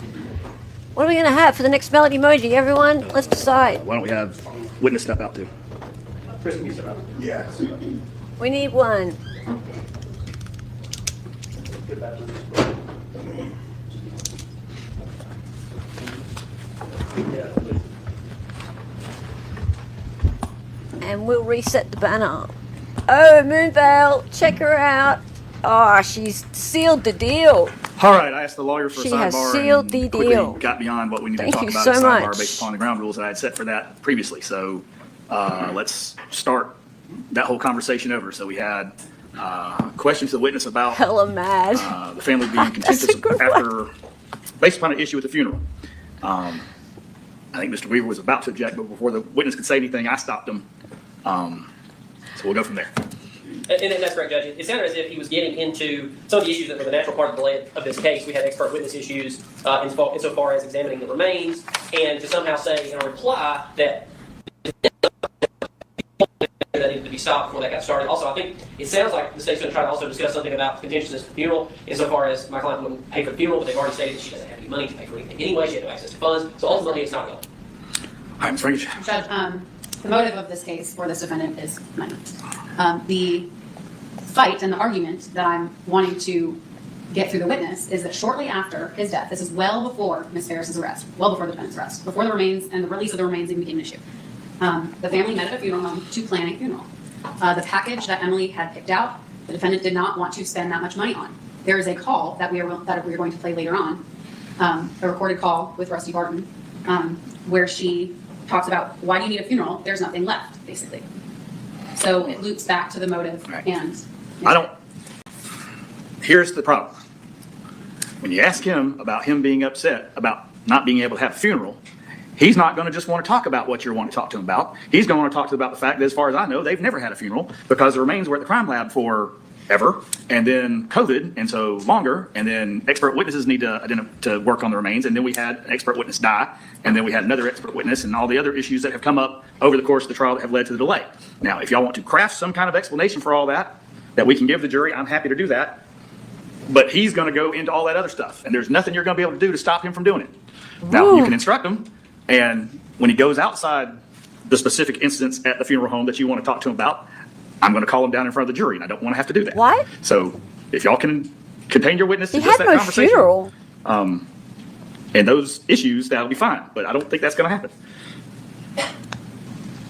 What are we going to have for the next Melody Emoji, everyone? Let's decide. why don't we have witness step out too? Yeah. We need one. And we'll reset the banner. Oh, Moonbell, check her out. Oh, she's sealed the deal. All right, I asked the lawyer for a She sidebar has sealed and the quickly deal. got beyond what we needed Thank to talk you about so at sidebar much. based upon the ground rules that I had set for that previously. So let's start that whole conversation over. So we had questions to the witness about Hella mad. the family being contentious That's a good after, based upon an issue with the funeral. I think Mr. Weaver was about to object, but before the witness could say anything, I stopped him. So we'll go from there. And that's correct, Judge. It sounded as if he was getting into some of the issues that were the natural part of the delay of this case. We had expert witness issues insofar as examining the remains, and to somehow say in a reply that needed to be stopped before that got started. Also, I think it sounds like the state's going to try to also discuss something about contentiousness of the funeral, insofar as my client wouldn't pay for the funeral, but they've already stated that she doesn't have any money to pay for anything anyway. She had no access to funds, so ultimately it's not going. All right, Ms. Frankish. Judge, the motive of this case for this defendant is money. The fight and the argument that I'm wanting to get through the witness is that shortly after his death, this is well before Ms. Farris's arrest, well before the defendant's arrest, before the remains and the release of the remains even became an issue. The family met at a funeral home to plan a funeral. The package that Emily had picked out, the defendant did not want to spend that much money on. There is a call that we are going to play later on, a recorded call with Rusty Barton, where she talks about, why do you need a funeral? There's nothing left, basically. So it loops back to the motive. Right. And Here's the problem. When you ask him about him being upset about not being able to have a funeral, he's not going to just want to talk about what you're wanting to talk to him about. He's going to want to talk to about the fact that, as far as I know, they've never had a funeral because the remains were at the crime lab for ever, and then COVID, and so longer, and then expert witnesses need to work on the remains, and then we had an expert witness die, and then we had another expert witness, and all the other issues that have come up over the course of the trial that have led to the delay. Now, if y'all want to craft some kind of explanation for all that we can give the jury, I'm happy to do that, but he's going to go into all that other stuff, and there's nothing you're going to be able to do to stop him from doing it. Now, you can instruct him, and when he goes outside the specific instance at the funeral home that you want to talk to him about, I'm going to call him down in front of the jury, and I don't want to have to do that. What? So if y'all can contain your witness to He just had that no conversation, funeral. and those issues, that'll be fine. But I don't think that's going to happen.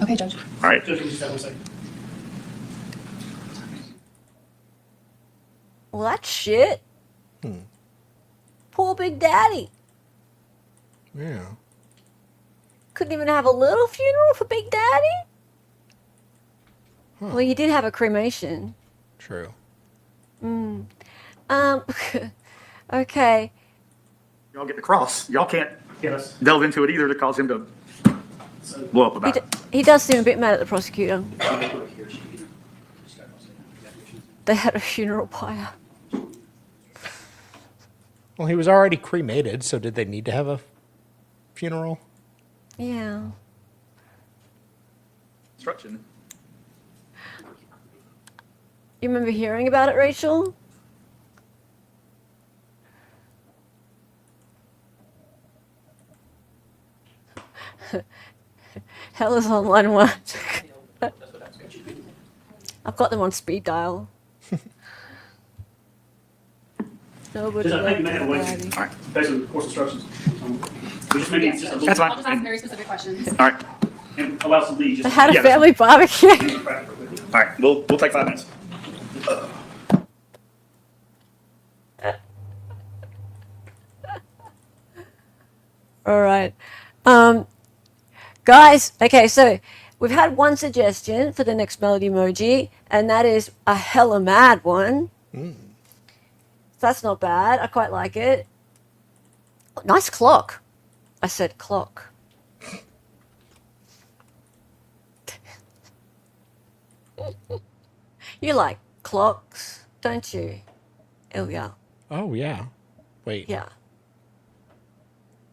Okay, Judge. All right. Judge, can you just have 1 second? Well, that's shit. Poor Big Daddy. Yeah. Couldn't even have a little funeral for Big Daddy? Well, you did have a cremation. True. Okay. Y'all get the cross. Y'all can't Yes. delve into it either to cause him to blow up about it. He does seem a bit mad at the prosecutor. They had a funeral pyre. Well, he was already cremated, so did they need to have a funeral? Yeah. Instruction. You remember hearing about it, Rachel? Hella's on line one. I've got them on speed dial. Nobody Judge, I think you may have liked waited. Daddy. All right. Based on the course instructions. We just maybe Yes, just a Judge. little. That's fine. I'll just ask very specific questions. All right. And allow some lead. They had a Yeah, that's family barbecue. All right. We'll take 5 minutes. All right. Guys, okay, so we've had one suggestion for the next melody emoji, and that is a hella mad one. That's not bad. I quite like it. Nice clock. I said clock. You like clocks, don't you, Ilya? Oh, yeah. Wait. Yeah.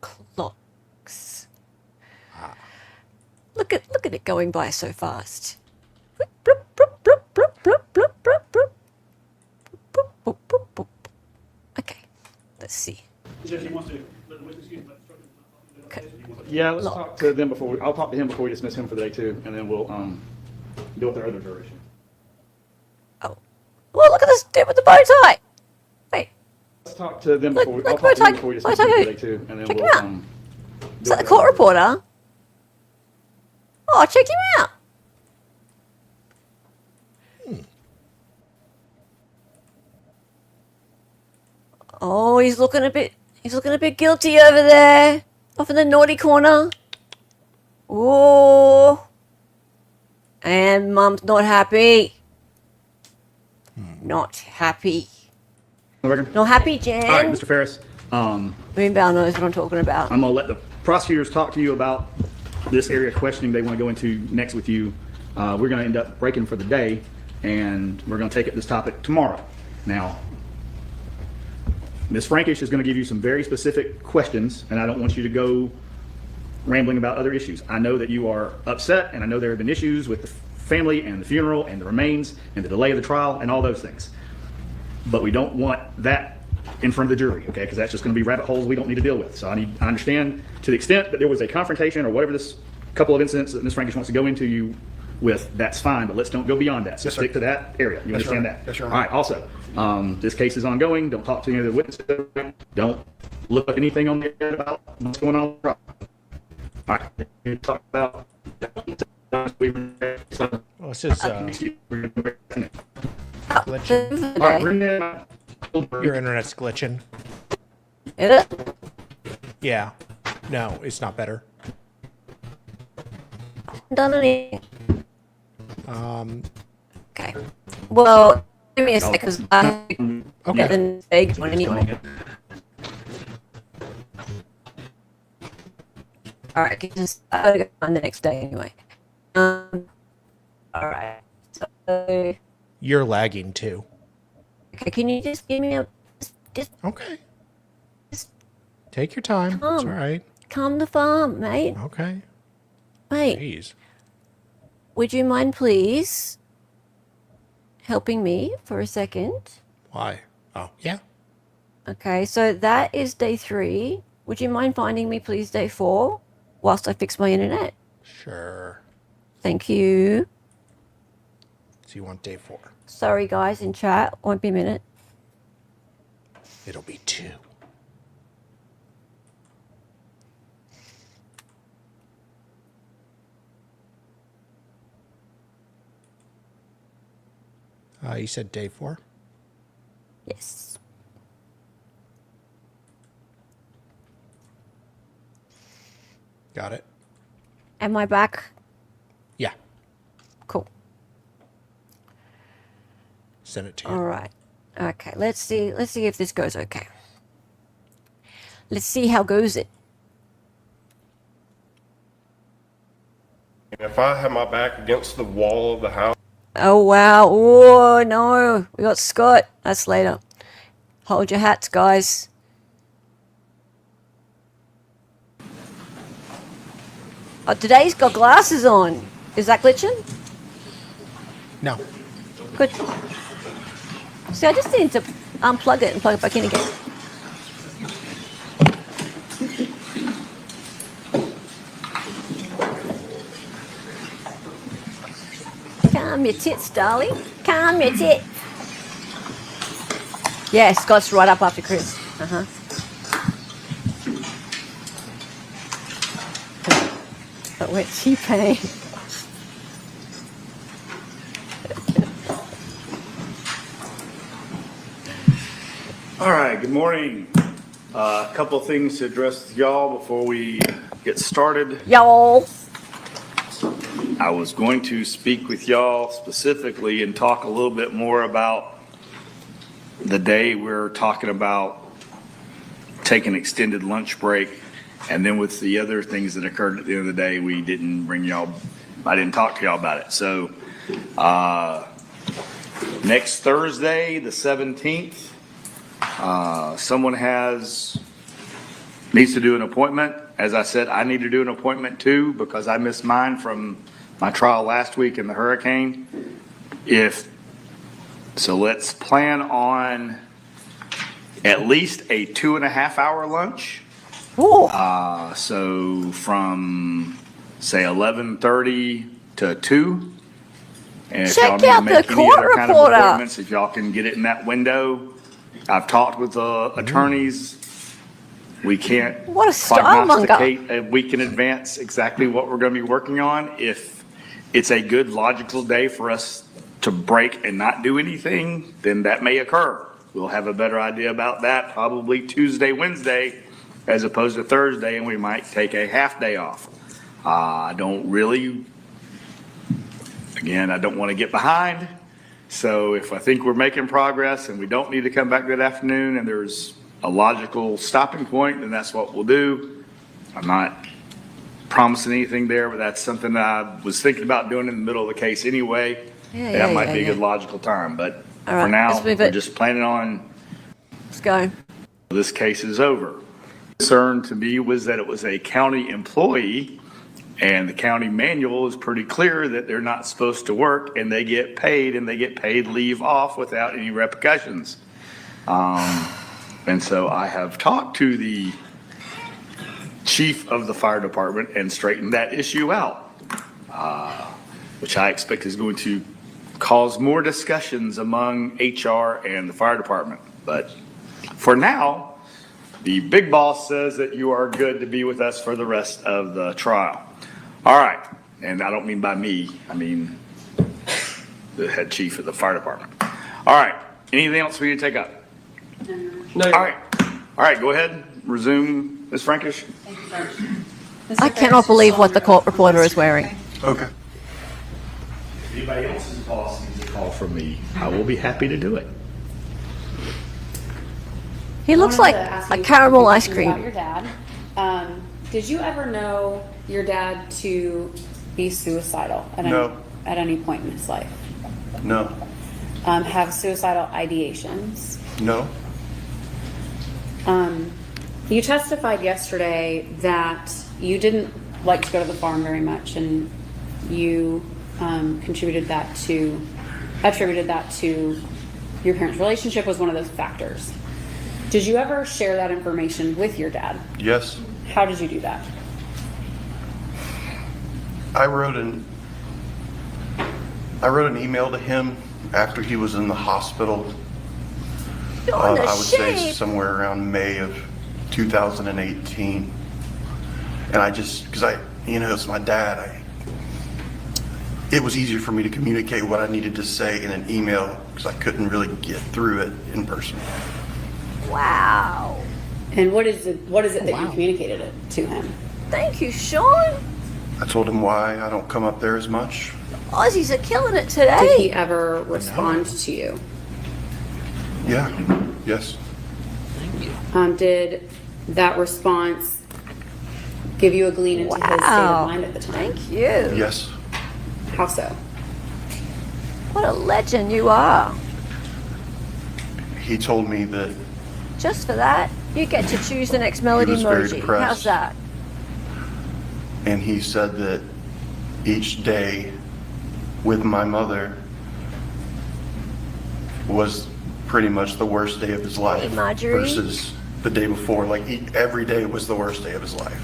Clocks. Look at it going by so fast. Bloop, bloop, bloop, bloop, bloop, bloop, bloop, bloop. Boop, boop, boop, boop. Okay, let's see. Judge, he wants to let the witness use that instruction. Okay. Yeah, let's Look. talk to them before. I'll talk to him before we dismiss him for the day too, and then we'll deal with their other jurisdiction. Oh, well, look at this dude with the bow tie. Wait, Let's talk to them Look, before. look, I'll talk to bow them tie- before we bow dismiss tie him for who? the day too, and then Check we'll him out. deal is that the with court their other- reporter? Oh, check him out. Oh, he's looking a bit guilty over there, off in the naughty corner. Oh, and Mum's not happy. Not happy. Record? Not happy, Jen. All right, Mr. Farris. Moonbow knows what I'm talking about. I'm gonna let the prosecutors talk to you about this area of questioning they want to go into next with you. We're gonna end up breaking for the day. and we're going to take up this topic tomorrow. Now, Ms. Frankish is going to give you some very specific questions, and I don't want you to go rambling about other issues. I know that you are upset, and I know there have been issues with the family and the funeral and the remains and the delay of the trial and all those things. But we don't want that in front of the jury, okay? Because that's just going to be rabbit holes we don't need to deal with. So I understand to the extent that there was a confrontation or whatever this couple of incidents that Ms. Frankish wants to go into you with, that's fine, but let's don't go beyond that. So Yes, sir. stick to that area. You Yes, understand Your Honor. that? Yes, Your All Honor. right, also, this case is ongoing. Don't talk to any of the witnesses. Don't look up anything on the internet about what's going on. All right, you talk about. Well, this is glitching. Okay. All right, bring in my- Your internet's glitching. Is it? Yeah. No, it's not better. Done anything. Um, Okay. Well, give me a sec, because I Okay. get the big one anyway. All right, because I gotta go on the next day anyway. All right. So, You're lagging too. okay, can you just give me a just Okay. Just Take your time. It's all calm. right. calm the farm, mate? Okay. Mate, Jeez. would you mind please helping me for a second? Why? Oh, yeah. Okay, so that is day 3. Would you mind finding me, please, day 4, whilst I fix my internet? Sure. Thank you. So you want day 4? Sorry, guys, in chat. Won't be a minute. It'll be 2. You said day 4? Yes. Got it. Am I back? Yeah. Cool. Send it to you. All right. Okay, let's see if this goes okay. Let's see how goes it. If I had my back against the wall of the house, Oh, wow. Oh, no. We got Scott. That's later. Hold your hats, guys. Oh, today's got glasses on. Is that glitching? No. Good. See, I just need to unplug it and plug it back in again. Calm your tits, darling. Calm your tits. Yeah, Scott's right up after Chris. Uh-huh. But we're T-Pain. All right, good morning. A couple of things to address with y'all before we get started. Y'all. I was going to speak with y'all specifically and talk a little bit more about the day we're talking about taking extended lunch break. And then with the other things that occurred at the end of the day, we didn't bring y'all, I didn't talk to y'all about it. So, next Thursday, the 17th, someone needs to do an appointment. As I said, I need to do an appointment too because I missed mine from my trial last week in the hurricane. So let's plan on at least a 2.5 hour lunch. Ooh. So from say 11:30 to 2. And if Check y'all need to out the make any court other kind of reporter. appointments, if y'all can get it in that window. I've talked with the attorneys. We can't What a style monger. prognosticate a week in advance exactly what we're going to be working on. If it's a good logical day for us to break and not do anything, then that may occur. We'll have a better idea about that probably Tuesday, Wednesday, as opposed to Thursday, and we might take a half day off. I don't want to get behind. So if I think we're making progress and we don't need to come back that afternoon and there's a logical stopping point, then that's what we'll do. I'm not promising anything there, but that's something I was thinking about doing in the middle of the case anyway. that might be a good logical time. But All right, for now, let's move we're it. just planning on Let's go. this case is over. Concern to me was that it was a county employee, and the county manual is pretty clear that they're not supposed to work, and they get paid leave off without any repercussions. And so I have talked to the chief of the fire department and straightened that issue out, which I expect is going to cause more discussions among HR and the fire department. But for now, the big boss says that you are good to be with us for the rest of the trial. All right, and I don't mean by me, I mean the head chief of the fire department. All right, anything else we need to take up? No. All right, go ahead, resume, Ms. Frankish. I cannot believe what the court reporter is wearing. Okay. If anybody else's boss needs a call from me, I will be happy to do it. He looks like a caramel ice cream. About your dad. Did you ever know your dad to be suicidal No. at any point in his life? No. Have suicidal ideations? No. You testified yesterday that you didn't like to go to the farm very much, and you attributed that to your parents' relationship was one of those factors. Did you ever share that information with your dad? Yes. How did you do that? I wrote an email to him after he was in the hospital. I would say somewhere around May of 2018. And I just, because it's my dad, it was easier for me to communicate what I needed to say in an email because I couldn't really get through it in person. Wow. And what is it that you communicated it to him? Thank you, Sean. I told him why I don't come up there as much. Aussies are killing it today. Did he ever respond to you? Yeah. Yes. Did that response give you a glean into his state of mind at the time? Thank you. Yes. How so? What a legend you are. He told me that Just for that, you get to choose the next Melody was very emoji. depressed. How's that? and he said that each day with my mother was pretty much the worst day of his life. Hey, Marjorie. Versus the day before. Like every day was the worst day of his life.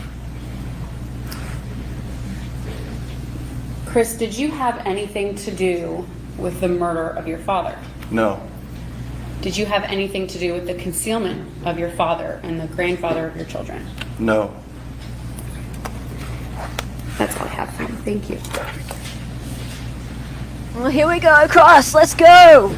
Chris, did you have anything to do with the murder of your father? No. Did you have anything to do with the concealment of your father and the grandfather of your children? No. That's all I have for you. Thank you. Well, here we go, Cross. Let's go.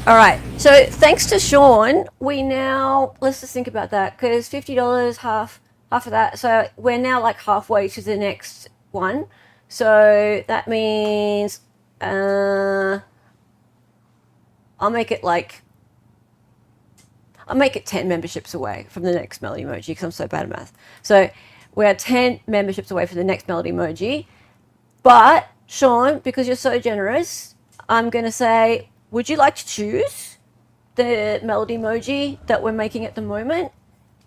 All right. So thanks to Sean, we now, let's just think about that, because $50, half of that. So we're now like halfway to the next one. So that means I'll make it 10 memberships away from the next Melody emoji because I'm so bad at math. So we're 10 memberships away from the next Melody emoji. But Sean, because you're so generous, I'm going to say, would you like to choose the Melody emoji that we're making at the moment?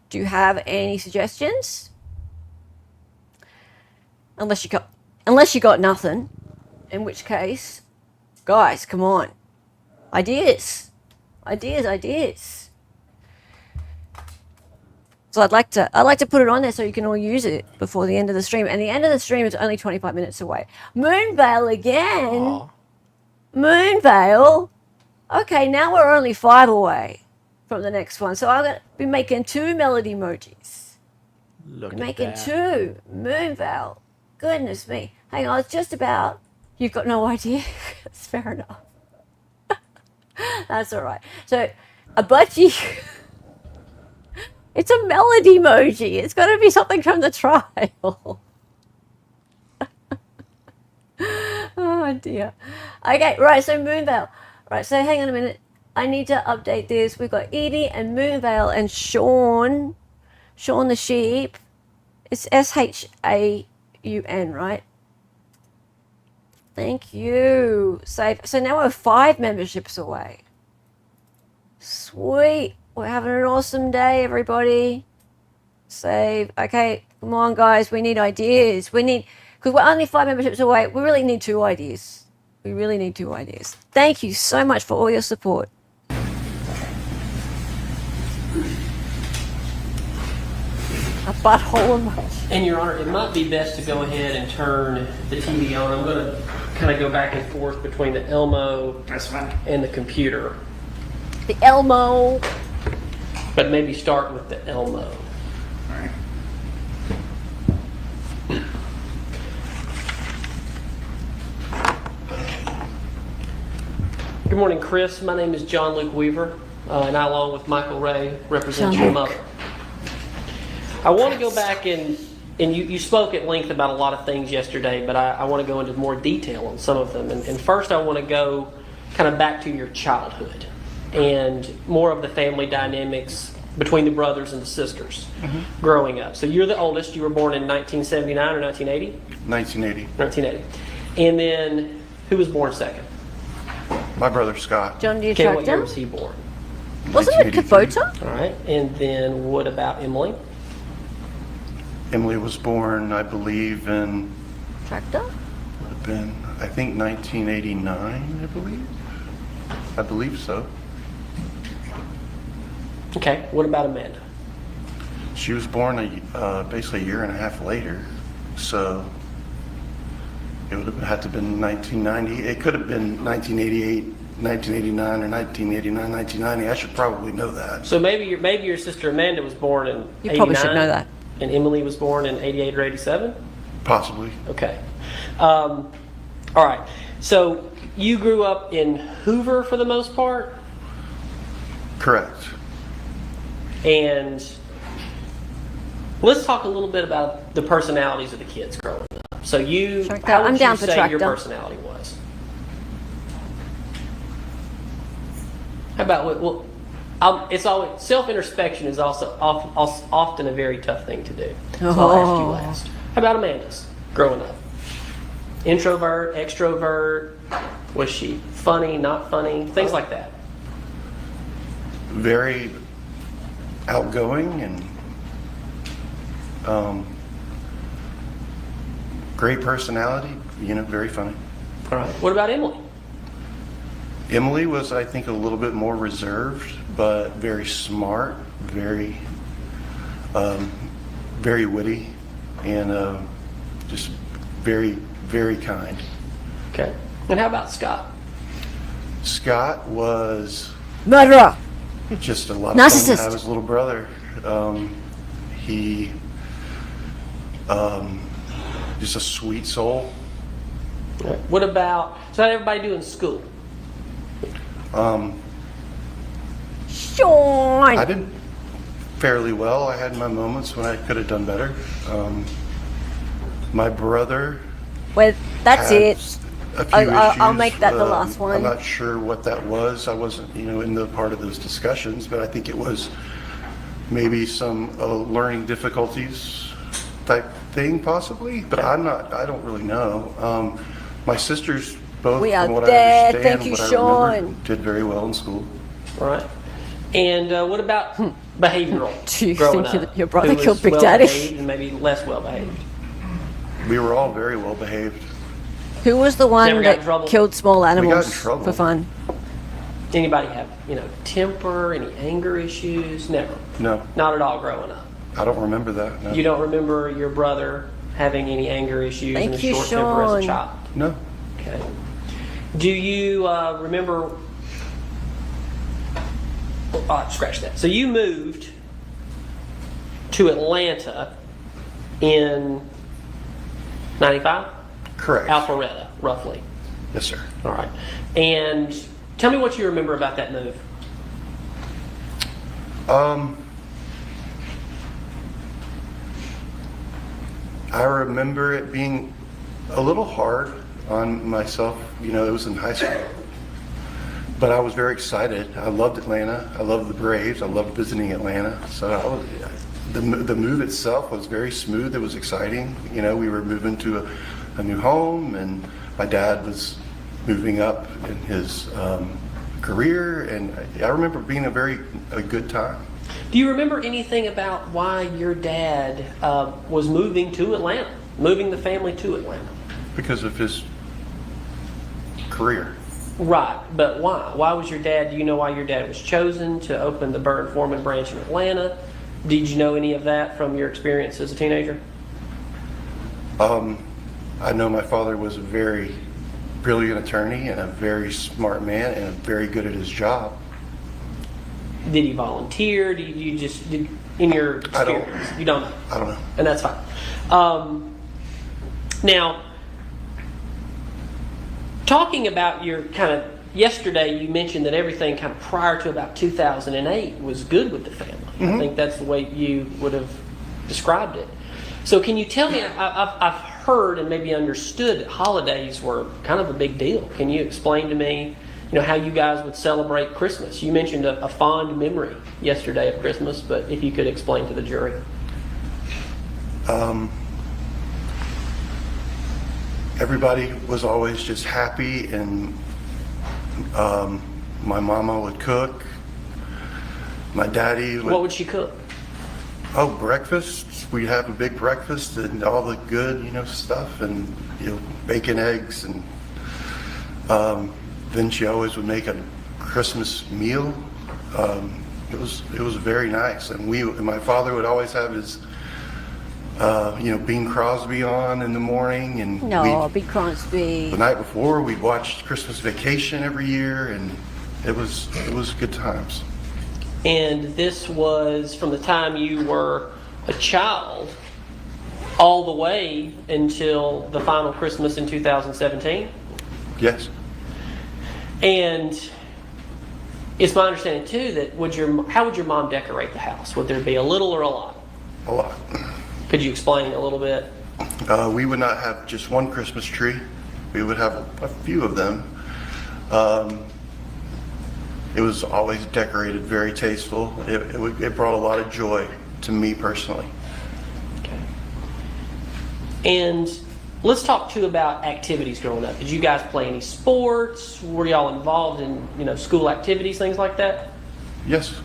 Do you have any suggestions? Unless you got nothing, in which case, guys, come on. Ideas. So I'd like to put it on there so you can all use it before the end of the stream. And the end of the stream is only 25 minutes away. Moonvale again. Aww. Moonvale. Okay, now we're only 5 away from the next one. So I'm going to be making 2 Melody emojis. Making 2. Moonvale. Goodness me. Hang on, it's just about. You've got no idea. That's fair enough. That's all right. So a budgie. It's a Melody emoji. It's got to be something from the trial. Oh, dear. Okay, right, so Moonvale. Right, so hang on a minute. I need to update this. We've got Edie and Moonvale and Sean. Sean the sheep. It's SHAUN, right? Thank you. Save. So now we're 5 memberships away. Sweet. We're having an awesome day, everybody. Save. Okay, come on, guys. We need ideas. Because we're only 5 memberships away. We really need 2 ideas. We really need 2 ideas. Thank you so much for all your support. A butthole emoji. And Your Honor, it might be best to go ahead and turn the TV on. I'm going to kind of go back and forth between the Elmo That's fine. and the computer, The Elmo. but maybe start with the Elmo. All right. Good morning, Chris. My name is John Luke Weaver, and I, along with Michael Ray, represent John your Luke. mother. I want to go back and you spoke at length about a lot of things yesterday, but I want to go into more detail on some of them. And first, I want to go kind of back to your childhood and more of the family dynamics between the brothers and the sisters growing up. So you're the oldest. You were born in 1979 or 1980? 1980. 1980. And then who was born second? My brother Scott. John, do you Okay, track what year them? was he born? Wasn't it 1983. Kubota? All right. And then what about Emily? Emily was born, I believe, in, Tractor? would have been, I think 1989, I believe. I believe so. Okay. What about Amanda? She was born basically a year and a half later, so it would have had to have been 1990. It could have been 1988, 1989, or 1989, 1990. I should probably know that. So maybe your sister Amanda was born in You 89, probably should know that. and Emily was born in 88 or 87? Possibly. Okay. All right. So you grew up in Hoover for the most part? Correct. And let's talk a little bit about the personalities of the kids growing up. So Tractor. how would I'm down you for say your Tractor. personality was? How about, well, it's always, self-introspection is also often a very tough thing to do. So I'll ask you last. How about Amanda's growing up? Introvert, extrovert? Was she funny, not funny? Things like that. Very outgoing and great personality, very funny. All right. What about Emily? Emily was, I think, a little bit more reserved, but very smart, very witty, and just very, very kind. Okay. And how about Scott? Scott was Murderer. just a lot of fun Narcissist. to have his little brother. He just a sweet soul. All right. What about, so how did everybody do in school? Sean. I did fairly well. I had my moments when I could have done better. My brother Well, that's had it. a few I'll issues. make that the last one. I'm not sure what that was. I wasn't, in the part of those discussions, but I think it was maybe some learning difficulties type thing, possibly. But I don't really know. My sisters both, We are from what dead. I understand, Thank you, what I Sean. remember, did very well in school. All right. And what about behavioral? Do you growing think up? your brother Who was killed Big Daddy? well-behaved and maybe less well behaved. We were all very well behaved. Who was the one Never got in that trouble? killed small got in animals trouble. for fun? Anybody have temper, any anger issues? Never. No, Not at all growing up. I don't remember that. No. You don't remember your brother having any anger issues Thank and a you, short temper as a Sean. child? No. Okay. Do you remember? Scratch that. So you moved to Atlanta in 95? Correct. Alpharetta, roughly. Yes, sir. All right. And tell me what you remember about that move. I remember it being a little hard on myself. It was in high school. But I was very excited. I loved Atlanta. I loved the Braves. I loved visiting Atlanta. So the move itself was very smooth. It was exciting. We were moving to a new home, and my dad was moving up in his career, and I remember being a good time. Do you remember anything about why your dad was moving to Atlanta, moving the family to Atlanta? Because of his career. Right, but why? Why was your dad, do you know why your dad was chosen to open the Burn Foreman branch in Atlanta? Did you know any of that from your experience as a teenager? I know my father was a very brilliant attorney and a very smart man and very good at his job. Did he volunteer? Did you just, in your experience? You don't know? I don't know. And that's fine. Now, talking about your kind of, yesterday you mentioned that everything kind of prior to about 2008 was good with the family. I think that's the way you would have described it. So can you tell me, I've heard and maybe understood that holidays were kind of a big deal. Can you explain to me, how you guys would celebrate Christmas? You mentioned a fond memory yesterday of Christmas, but if you could explain to the jury. Everybody was always just happy, and my mama would cook. My daddy would... What would she cook? Oh, breakfast. We'd have a big breakfast and all the good, stuff, and bacon, eggs, and then she always would make a Christmas meal. It was very nice, and my father would always have his Bing Crosby on in the morning, and Bing Crosby. The night before, we'd watch Christmas Vacation every year, and it was good times. And this was from the time you were a child all the way until the final Christmas in 2017? Yes. And it's my understanding too that how would your mom decorate the house? Would there be a little or a lot? A lot. Could you explain a little bit? We would not have just one Christmas tree. We would have a few of them. It was always decorated very tasteful. It brought a lot of joy to me personally. Okay. And let's talk too about activities growing up. Did you guys play any sports? Were y'all involved in school activities, things like that? Yes.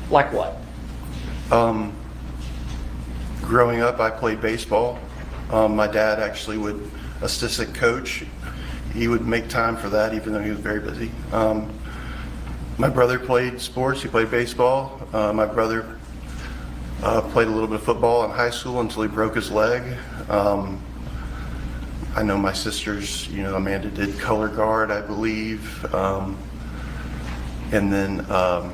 Like what? Growing up, I played baseball. My dad actually would assistant coach. He would make time for that, even though he was very busy. My brother played sports. He played baseball. My brother played a little bit of football in high school until he broke his leg. I know my sisters, Amanda did color guard, I believe. And then I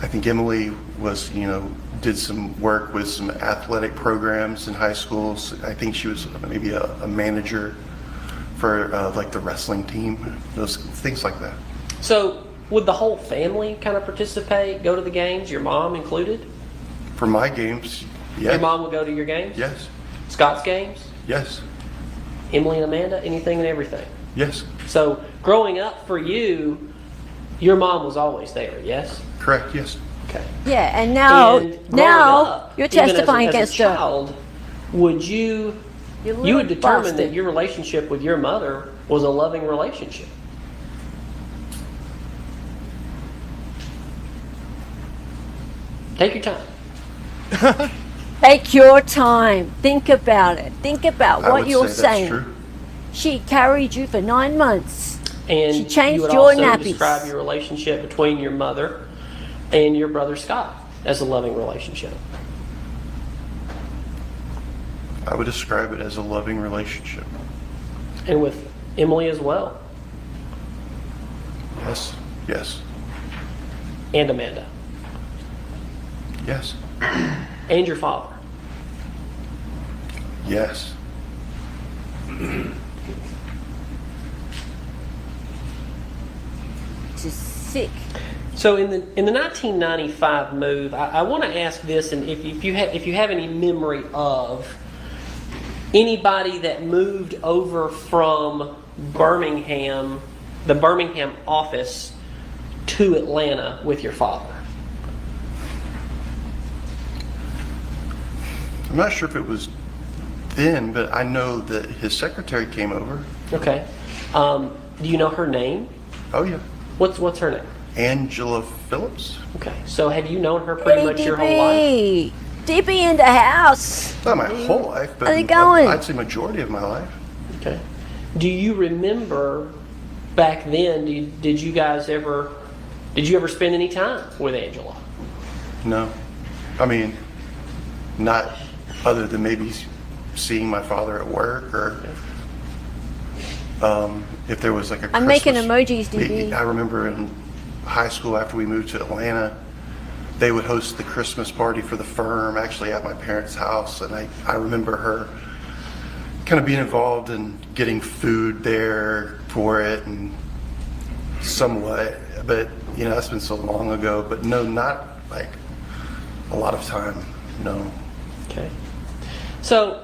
think Emily was, did some work with some athletic programs in high schools. I think she was maybe a manager for like the wrestling team, those things like that. So would the whole family kind of participate, go to the games, your mom included? For my games, yes. Your mom would go to your games? Yes. Scott's games? Yes. Emily and Amanda, anything and everything? Yes. So growing up for you, your mom was always there, yes? Correct, yes. Okay. Yeah, and now up, you're even testifying as a against child, would you would determine that your relationship with your mother was a loving relationship? Take your time. Take your time. Think about it. Think about what you're saying. True. She carried you for 9 months. And she changed you would your also nappies. describe your relationship between your mother and your brother Scott as a loving relationship. I would describe it as a loving relationship. And with Emily as well. Yes. Yes. And Amanda. Yes. And your father. Yes. Just sick. So in the 1995 move, I want to ask this, and if you have any memory of anybody that moved over from Birmingham, the Birmingham office, to Atlanta with your father. I'm not sure if it was then, but I know that his secretary came over. Okay. Do you know her name? Oh, yeah. What's her name? Angela Phillips. Okay. So have you known her pretty much your whole life? DP in the house. Not my whole life, but How's it going? I'd say majority of my life. Okay. Do you remember back then? Did you ever spend any time with Angela? No. I mean, not other than maybe seeing my father at work or if there was like a I'm making Christmas- emojis, DB. I remember in high school after we moved to Atlanta, they would host the Christmas party for the firm actually at my parents' house. And I remember her kind of being involved in getting food there for it and somewhat, but you know, that's been so long ago, but no, not like a lot of time, no. Okay. So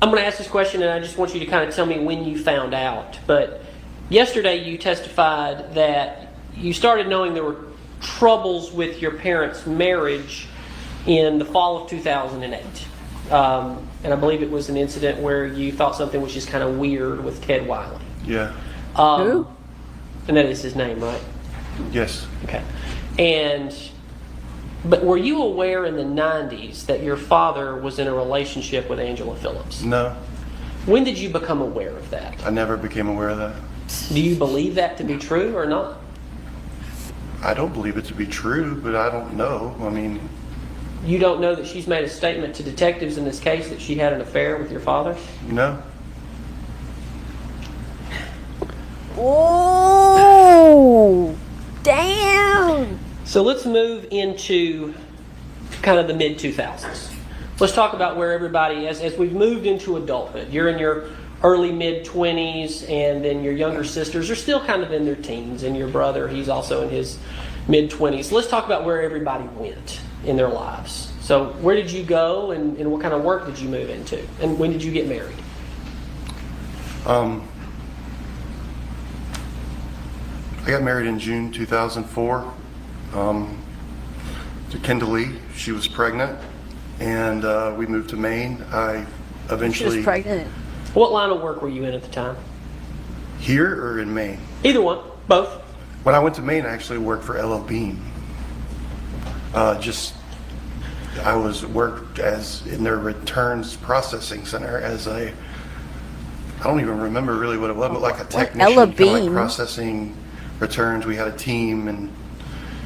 I'm going to ask this question, and I just want you to kind of tell me when you found out. But yesterday you testified that you started knowing there were troubles with your parents' marriage in the fall of 2008. And I believe it was an incident where you thought something was just kind of weird with Ted Wiley. Yeah. Who? And that is his name, right? Yes. Okay. But were you aware in the 90s that your father was in a relationship with Angela Phillips? No, When did you become aware of that? I never became aware of that. Do you believe that to be true or not? I don't believe it to be true, but I don't know. I mean, You don't know that she's made a statement to detectives in this case that she had an affair with your father? no. Oh, damn. So let's move into kind of the mid-2000s. Let's talk about where everybody, as we've moved into adulthood, you're in your early mid-20s, and then your younger sisters are still kind of in their teens, and your brother, he's also in his mid-20s. Let's talk about where everybody went in their lives. So where did you go, and what kind of work did you move into? And when did you get married? I got married in June 2004 to Kendall Lee. She was pregnant, and we moved to Maine. I She eventually was pregnant. What line of work were you in at the time? here or in Maine. Either one, both. When I went to Maine, I actually worked for LL Bean. I worked as in their returns processing center as I don't even remember really what it was, but like a technician, Ella kind of like Bean? processing returns. We had a team, and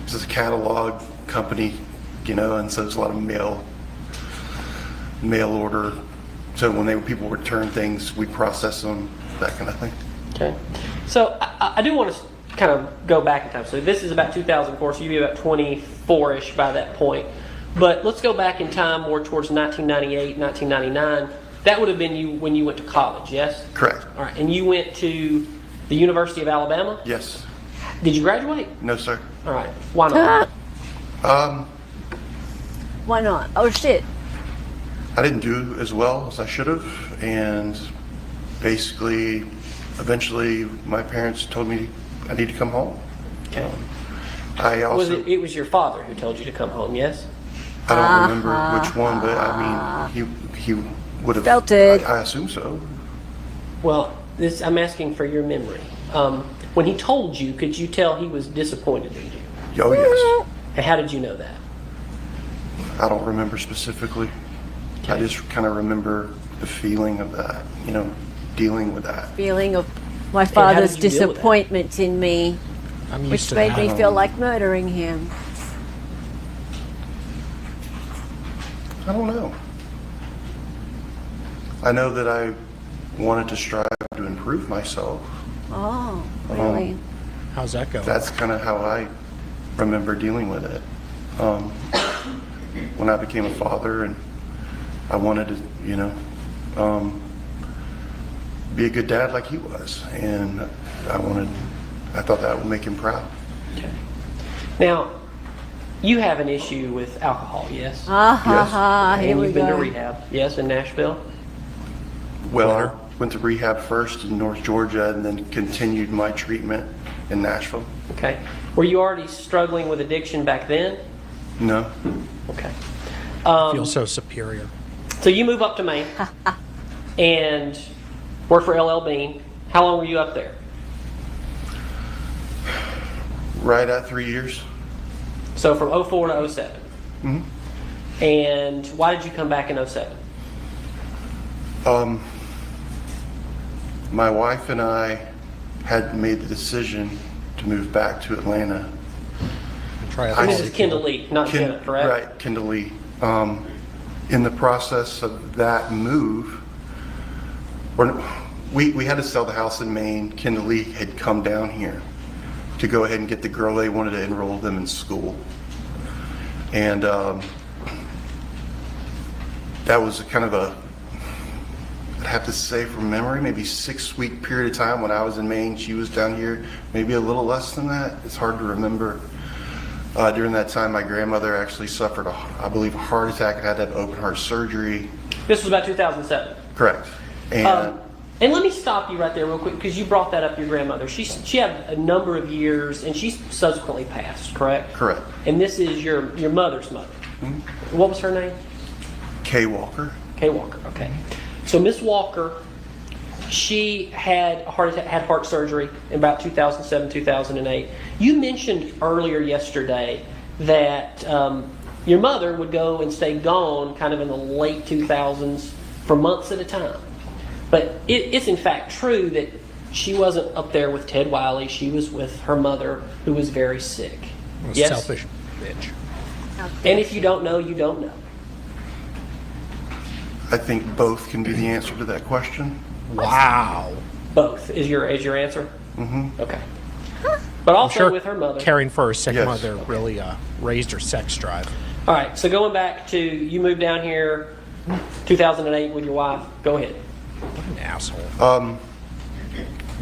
this is a catalog company, you know, and so there's a lot of mail order. So when people return things, we process them, that kind of thing. Okay. So I do want to kind of go back in time. So this is about 2004, so you'd be about 24-ish by that point. But let's go back in time more towards 1998, 1999. That would have been you when you went to college, yes? Correct. All right. And you went to the University of Alabama? Yes. Did you graduate? No, sir. All right. Why not? Why not? Oh, shit. I didn't do as well as I should have, and basically, eventually, my parents told me I need to come home. Okay. I also, It was your father who told you to come home, yes? I don't remember which one, but I mean, he would have. Felt it. I assume so. Well, I'm asking for your memory. When he told you, could you tell he was disappointed in you? Oh, yes. And how did you know that? I don't remember specifically. I Okay. just kind of remember the feeling of that, you know, dealing with that. Feeling of my how father's did you deal with that? disappointment in me, I'm used which to made that. me feel like murdering him. I don't know. I know that I wanted to strive to improve myself. Oh, really? How's that go? That's kind of how I remember dealing with it. When I became a father, and I wanted to, you know, be a good dad like he was, and I thought that would make him proud. Okay. Now, you have an issue with alcohol, yes? Here And we you've been to go. rehab, yes, in Nashville? Well, I went to rehab first in North Georgia, and then continued my treatment in Nashville. Okay. Were you already struggling with addiction back then? No, Okay. I feel so superior. So you move up to Maine. and worked for LL Bean. How long were you up there? Right at 3 years. So from 04 to 07. Mm-hmm. And why did you come back in 07? My wife and I had made the decision to move back to Atlanta. Try And this is Kendall Lee, not Jenna, correct? Right, Kendall Lee. In the process of that move, we had to sell the house in Maine. Kendall Lee had come down here to go ahead and get the girl they wanted to enroll them in school. And that was kind of a, I'd have to say from memory, maybe 6-week period of time when I was in Maine. She was down here, maybe a little less than that. It's hard to remember. During that time, my grandmother actually suffered, I believe, a heart attack and had to have open heart surgery. This was about 2007. Correct. And let me stop you right there real quick, because you brought that up, your grandmother. She had a number of years, and she subsequently passed, correct? Correct. And this is your mother's mother. Mm-hmm. What was her name? Kay Walker. Kay Walker, okay. So Miss Walker, she had a heart attack, had heart surgery in about 2007, 2008. You mentioned earlier yesterday that your mother would go and stay gone kind of in the late 2000s for months at a time. But it's in fact true that she wasn't up there with Ted Wiley. She was with her mother, who was very sick. Yes? Selfish bitch. And if you don't know, you don't know. I think both can be the answer to that question. Wow. Both is your answer? Mm-hmm. Okay. But I'm also sure with her mother. caring for her sick Yes. mother really raised her sex drive. All right, so going back to, you moved down here 2008 with your wife. Go ahead. What an asshole.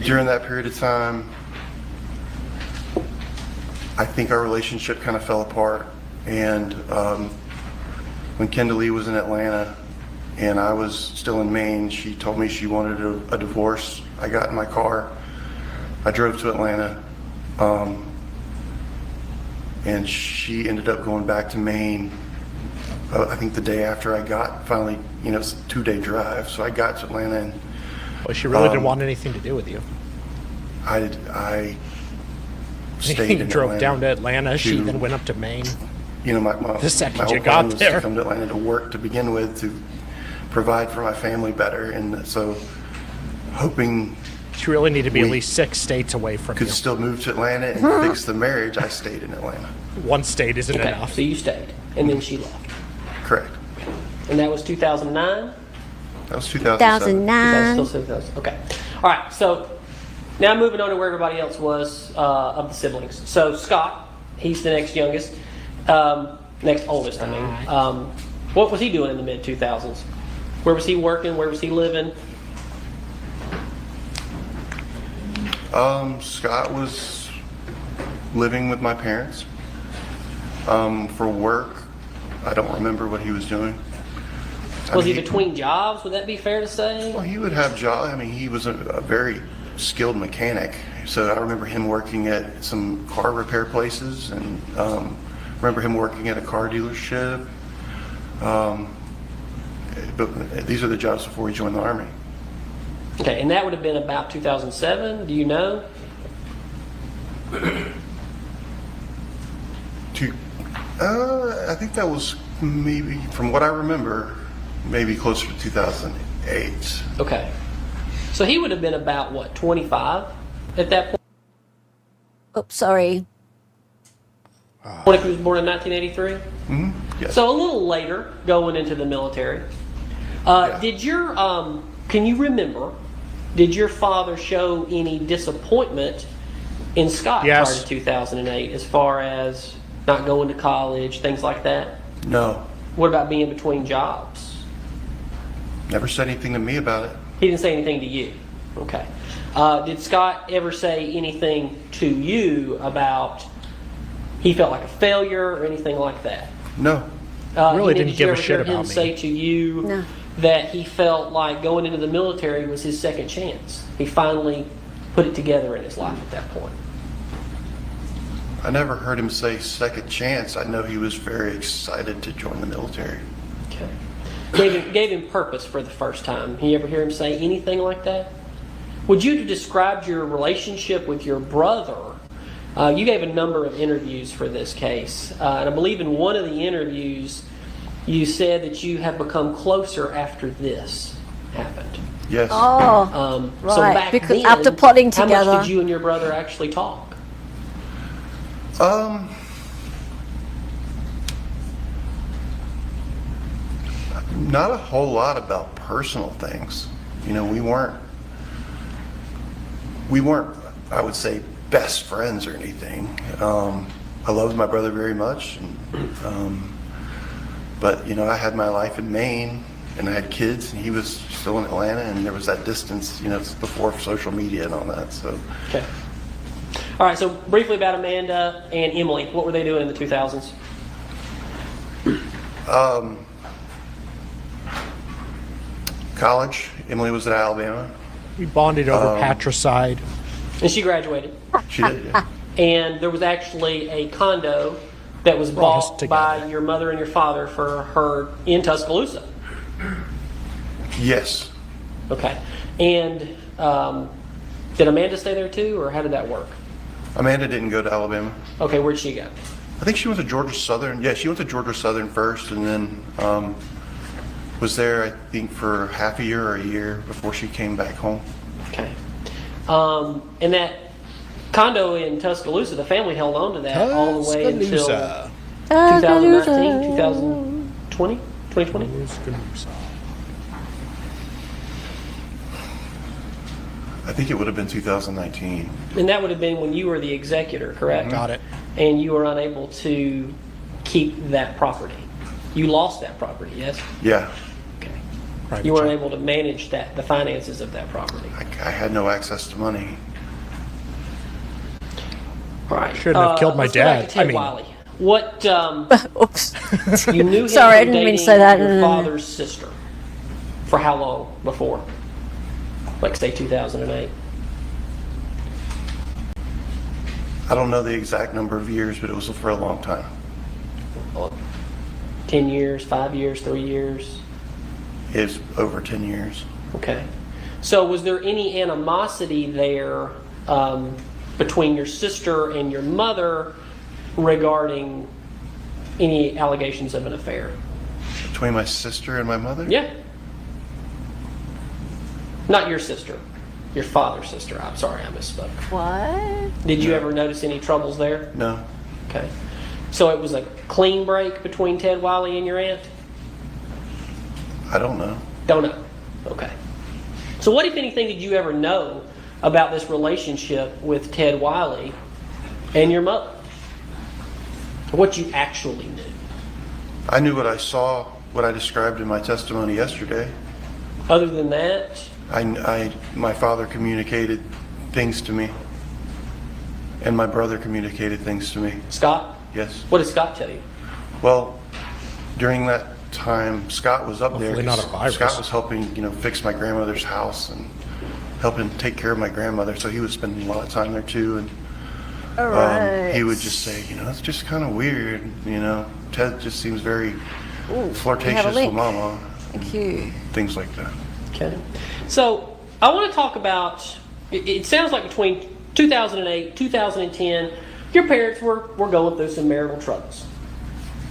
During that period of time, I think our relationship kind of fell apart. And when Kendall Lee was in Atlanta and I was still in Maine, she told me she wanted a divorce. I got in my car. I drove to Atlanta. And she ended up going back to Maine, I think the day after I got finally, it's a 2-day drive. So I got to Atlanta and Well, she really didn't want anything to do with you. I stayed You in drove Atlanta down to Atlanta. She to- then went up to Maine. My The second whole you plan got was there. to come to Atlanta to work to begin with, to provide for my family better. And so hoping She really needed to be at We least 6 states away from could you. still move to Atlanta and fix the marriage, I stayed in Atlanta. One state isn't Okay, enough. so you stayed, and then she left. Correct. And that was 2009? That was 2007. That's still 2000. Okay. All right, so now moving on to where everybody else was of the siblings. So Scott, he's the next youngest, next oldest, I mean. What was he doing in the mid-2000s? Where was he working? Where was he living? Scott was living with my parents. For work, I don't remember what he was doing. Was he between jobs? Would that be fair to say? Well, he would have jobs. I mean, he was a very skilled mechanic. So I remember him working at some car repair places, and remember him working at a car dealership. But these are the jobs before he joined the Army. Okay, and that would have been about 2007. Do you know? I think that was maybe, from what I remember, maybe closer to 2008. Okay. So he would have been about, what, 25 at that point? Oops, sorry. If he was born in 1983? Mm-hmm. Yes. So a little later, going into the military. Yeah. Did your, can you remember, did your father show any disappointment in Scott Yes. prior to 2008 as far as not going to college, things like that? No, What about being between jobs? never said anything to me about it. He didn't say anything to you. Okay. Did Scott ever say anything to you about he felt like a failure or anything like that? No. Really Did didn't you give a ever shit hear him about me. say to you No. that he felt like going into the military was his second chance? He finally put it together in his life at that point. I never heard him say second chance. I know he was very excited to join the military. Okay. gave him purpose for the first time. You ever hear him say anything like that? Would you describe your relationship with your brother? You gave a number of interviews for this case, and I believe in one of the interviews you said that you have become closer after this happened. Yes. Oh, So right. back Because then, after plotting how together. much did you and your brother actually talk? Not a whole lot about personal things. You know, we weren't, I would say, best friends or anything. I loved my brother very much, but you know, I had my life in Maine, and I had kids, and he was still in Atlanta, and there was that distance, you know, before social media and all that. So. Okay. All right. So briefly about Amanda and Emily, what were they doing in the 2000s? College. Emily was at Alabama. We bonded over patricide. And she graduated. She did, yeah. And there was actually a condo that was Brought us bought together. by your mother and your father for her in Tuscaloosa. Yes. Okay. And did Amanda stay there too, or how did that work? Amanda didn't go to Alabama. Okay, where'd she go? I think she went to Georgia Southern. Yeah, she went to Georgia Southern first, and then was there, I think, for half a year or a year before she came back home. Okay. And that condo in Tuscaloosa, the family held on to that all the way until Tuscaloosa. 2019, 2020, 2020? Tuscaloosa. I think it would have been 2019. And that would have been when you were the executor, correct? Got it. And you were unable to keep that property. You lost that property, yes? Yeah, Okay. Private You weren't jet. able to manage the finances of that property. I had no access to money. All right. Shouldn't have killed my let's go back dad. to Ted I mean- Wiley. What, Oops. you knew him Sorry, I from didn't mean to dating say that. your father's sister. For how long before? Like, say, 2008? I don't know the exact number of years, but it was for a long time. 10 years, 5 years, 3 years? It was over 10 years. Okay. So was there any animosity there between your sister and your mother regarding any allegations of an affair? Between my sister and my mother? Yeah. Not your sister. Your father's sister. I'm sorry, I misspoke. What? Did you ever notice any troubles there? No. Okay. So it was a clean break between Ted Wiley and your aunt? I don't know. Don't know. Okay. So what, if anything, did you ever know about this relationship with Ted Wiley and your mother? What you actually knew? I knew what I saw, what I described in my testimony yesterday. Other than that, My father communicated things to me, and my brother communicated things to me. Scott? Yes. What did Scott tell you? Well, during that time, Scott was up there. Hopefully not a 'cause virus. Scott was helping, fix my grandmother's house and helping take care of my grandmother. So he was spending a lot of time there too. And All right. he would just say, it's just kind of weird. Ted just seems very flirtatious with link. Mama. Thank you. Things like that. Okay. So I want to talk about, it sounds like between 2008, 2010, your parents were going through some marital troubles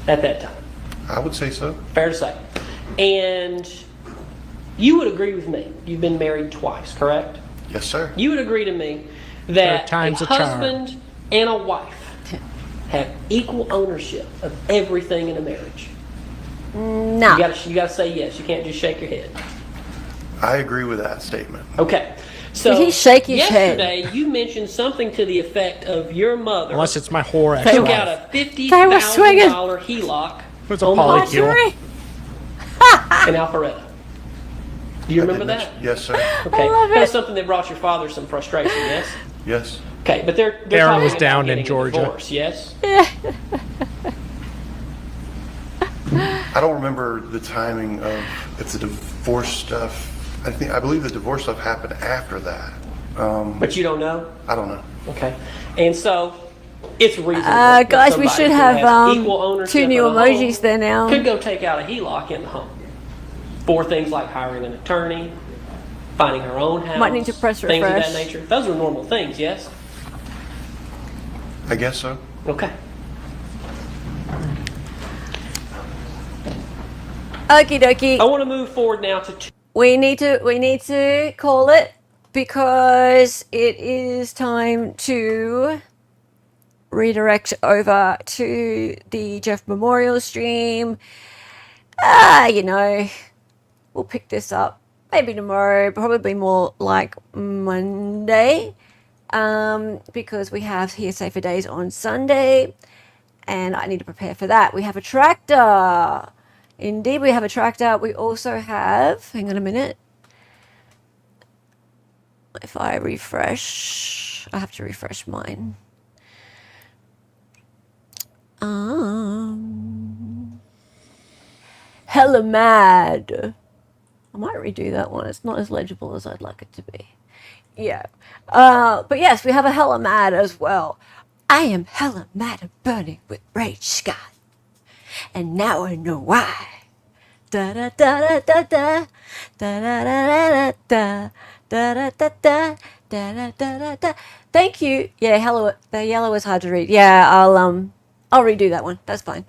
at that time. I would say so. Fair to say. And you would agree with me. You've been married twice, correct? Yes, sir. You would agree to me that Third time's a a charm. husband and a wife have equal ownership of everything in a marriage. No. You gotta say yes. You can't just shake your head. I agree with that statement. Okay. So Did he shake his head? yesterday you mentioned something to the effect of your mother Unless it's my whore took out ex-wife. a They were swinging. $50,000 HELOC It's a on the polycule. Sorry. in Alpharetta. Do you I remember did that? mention- Yes, sir. Okay. love That's it. something that brought your father some frustration, yes? Yes. Okay, but they're Aaron talking was about down in getting a Georgia. divorce, yes? I don't remember the timing of if the divorce stuff. I believe the divorce stuff happened after that. But you don't know? I don't know. Okay. And so it's reasonable. Guys, that we somebody should who have has equal ownership 2 new of a home emojis there now. could go take out a HELOC in the home. for things like hiring an attorney, finding her own house. Might need to press things of refresh. that nature. Those are normal things, yes? I guess so. Okay. Okie dokie. I want to move forward now to We need to call it because it is time to redirect over to the Jeff Memorial stream. You know, we'll pick this up maybe tomorrow, probably more like Monday, because we have Here Safer Days on Sunday, and I need to prepare for that. We have a tractor. Indeed, we have a tractor. We also have, hang on a minute. If I refresh, I have to refresh mine. Hella mad. I might redo that one. It's not as legible as I'd like it to be. Yeah. But yes, we have a hella mad as well. I am hella mad and burning with rage, Scott. And now I know why. Da da da da da da da da da da da da da da da da. Thank you. Yeah, hello. The yellow is hard to read. Yeah, I'll redo that one. That's fine.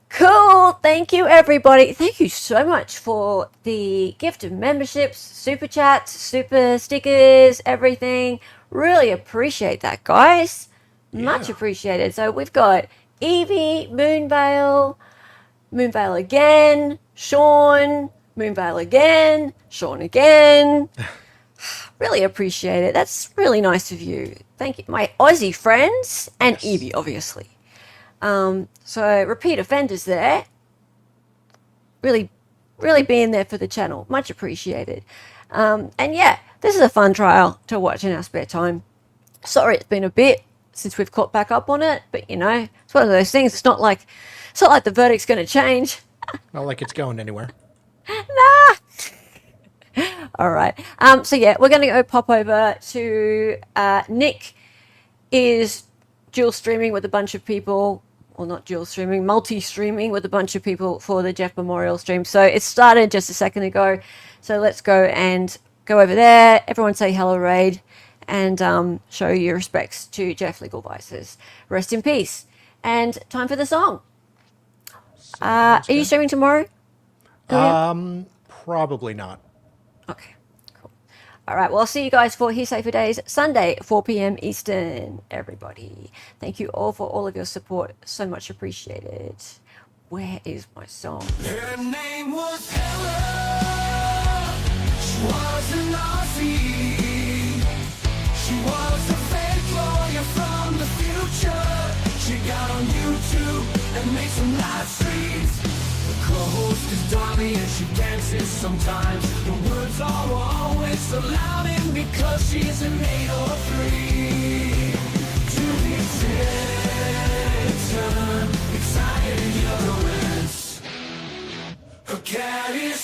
Cool. Thank you, everybody. Thank you so much for the gift of memberships, super chats, super stickers, everything. Really appreciate that, guys. Much appreciated. So we've got Evie, Moonvale again, Sean, Moonvale again, Sean again. Really appreciate it. That's really nice of you. Thank you. My Aussie friends and Evie, obviously. So repeat offenders there. Really being there for the channel. Much appreciated. And yeah, this is a fun trial to watch in our spare time. Sorry it's been a bit since we've caught back up on it, but you know, it's one of those things. It's not like the verdict's going to change. Not like it's going anywhere. Nah. All right. So yeah, we're going to go pop over to Nick is dual streaming with a bunch of people. Well, not dual streaming, multi-streaming with a bunch of people for the Jeff Memorial stream. So it started just a second ago. So let's go and go over there. Everyone say hello, Raid, and show your respects to Jeff Legal Vices. Rest in peace. And time for the song. Are you streaming tomorrow? Probably not. Okay, cool. All right, well, I'll see you guys for Here Safer Days, Sunday, 4 p.m. Eastern, everybody. Thank you all for all of your support. So much appreciated. Where is my song? Her name was Helen. She was an Aussie. She was a fake lawyer from the future. She got on YouTube and made some live streams. The co-host is Donnie and she dances sometimes. The words are always so loud and because she's an 803. To the center, excited utterance. Her cat is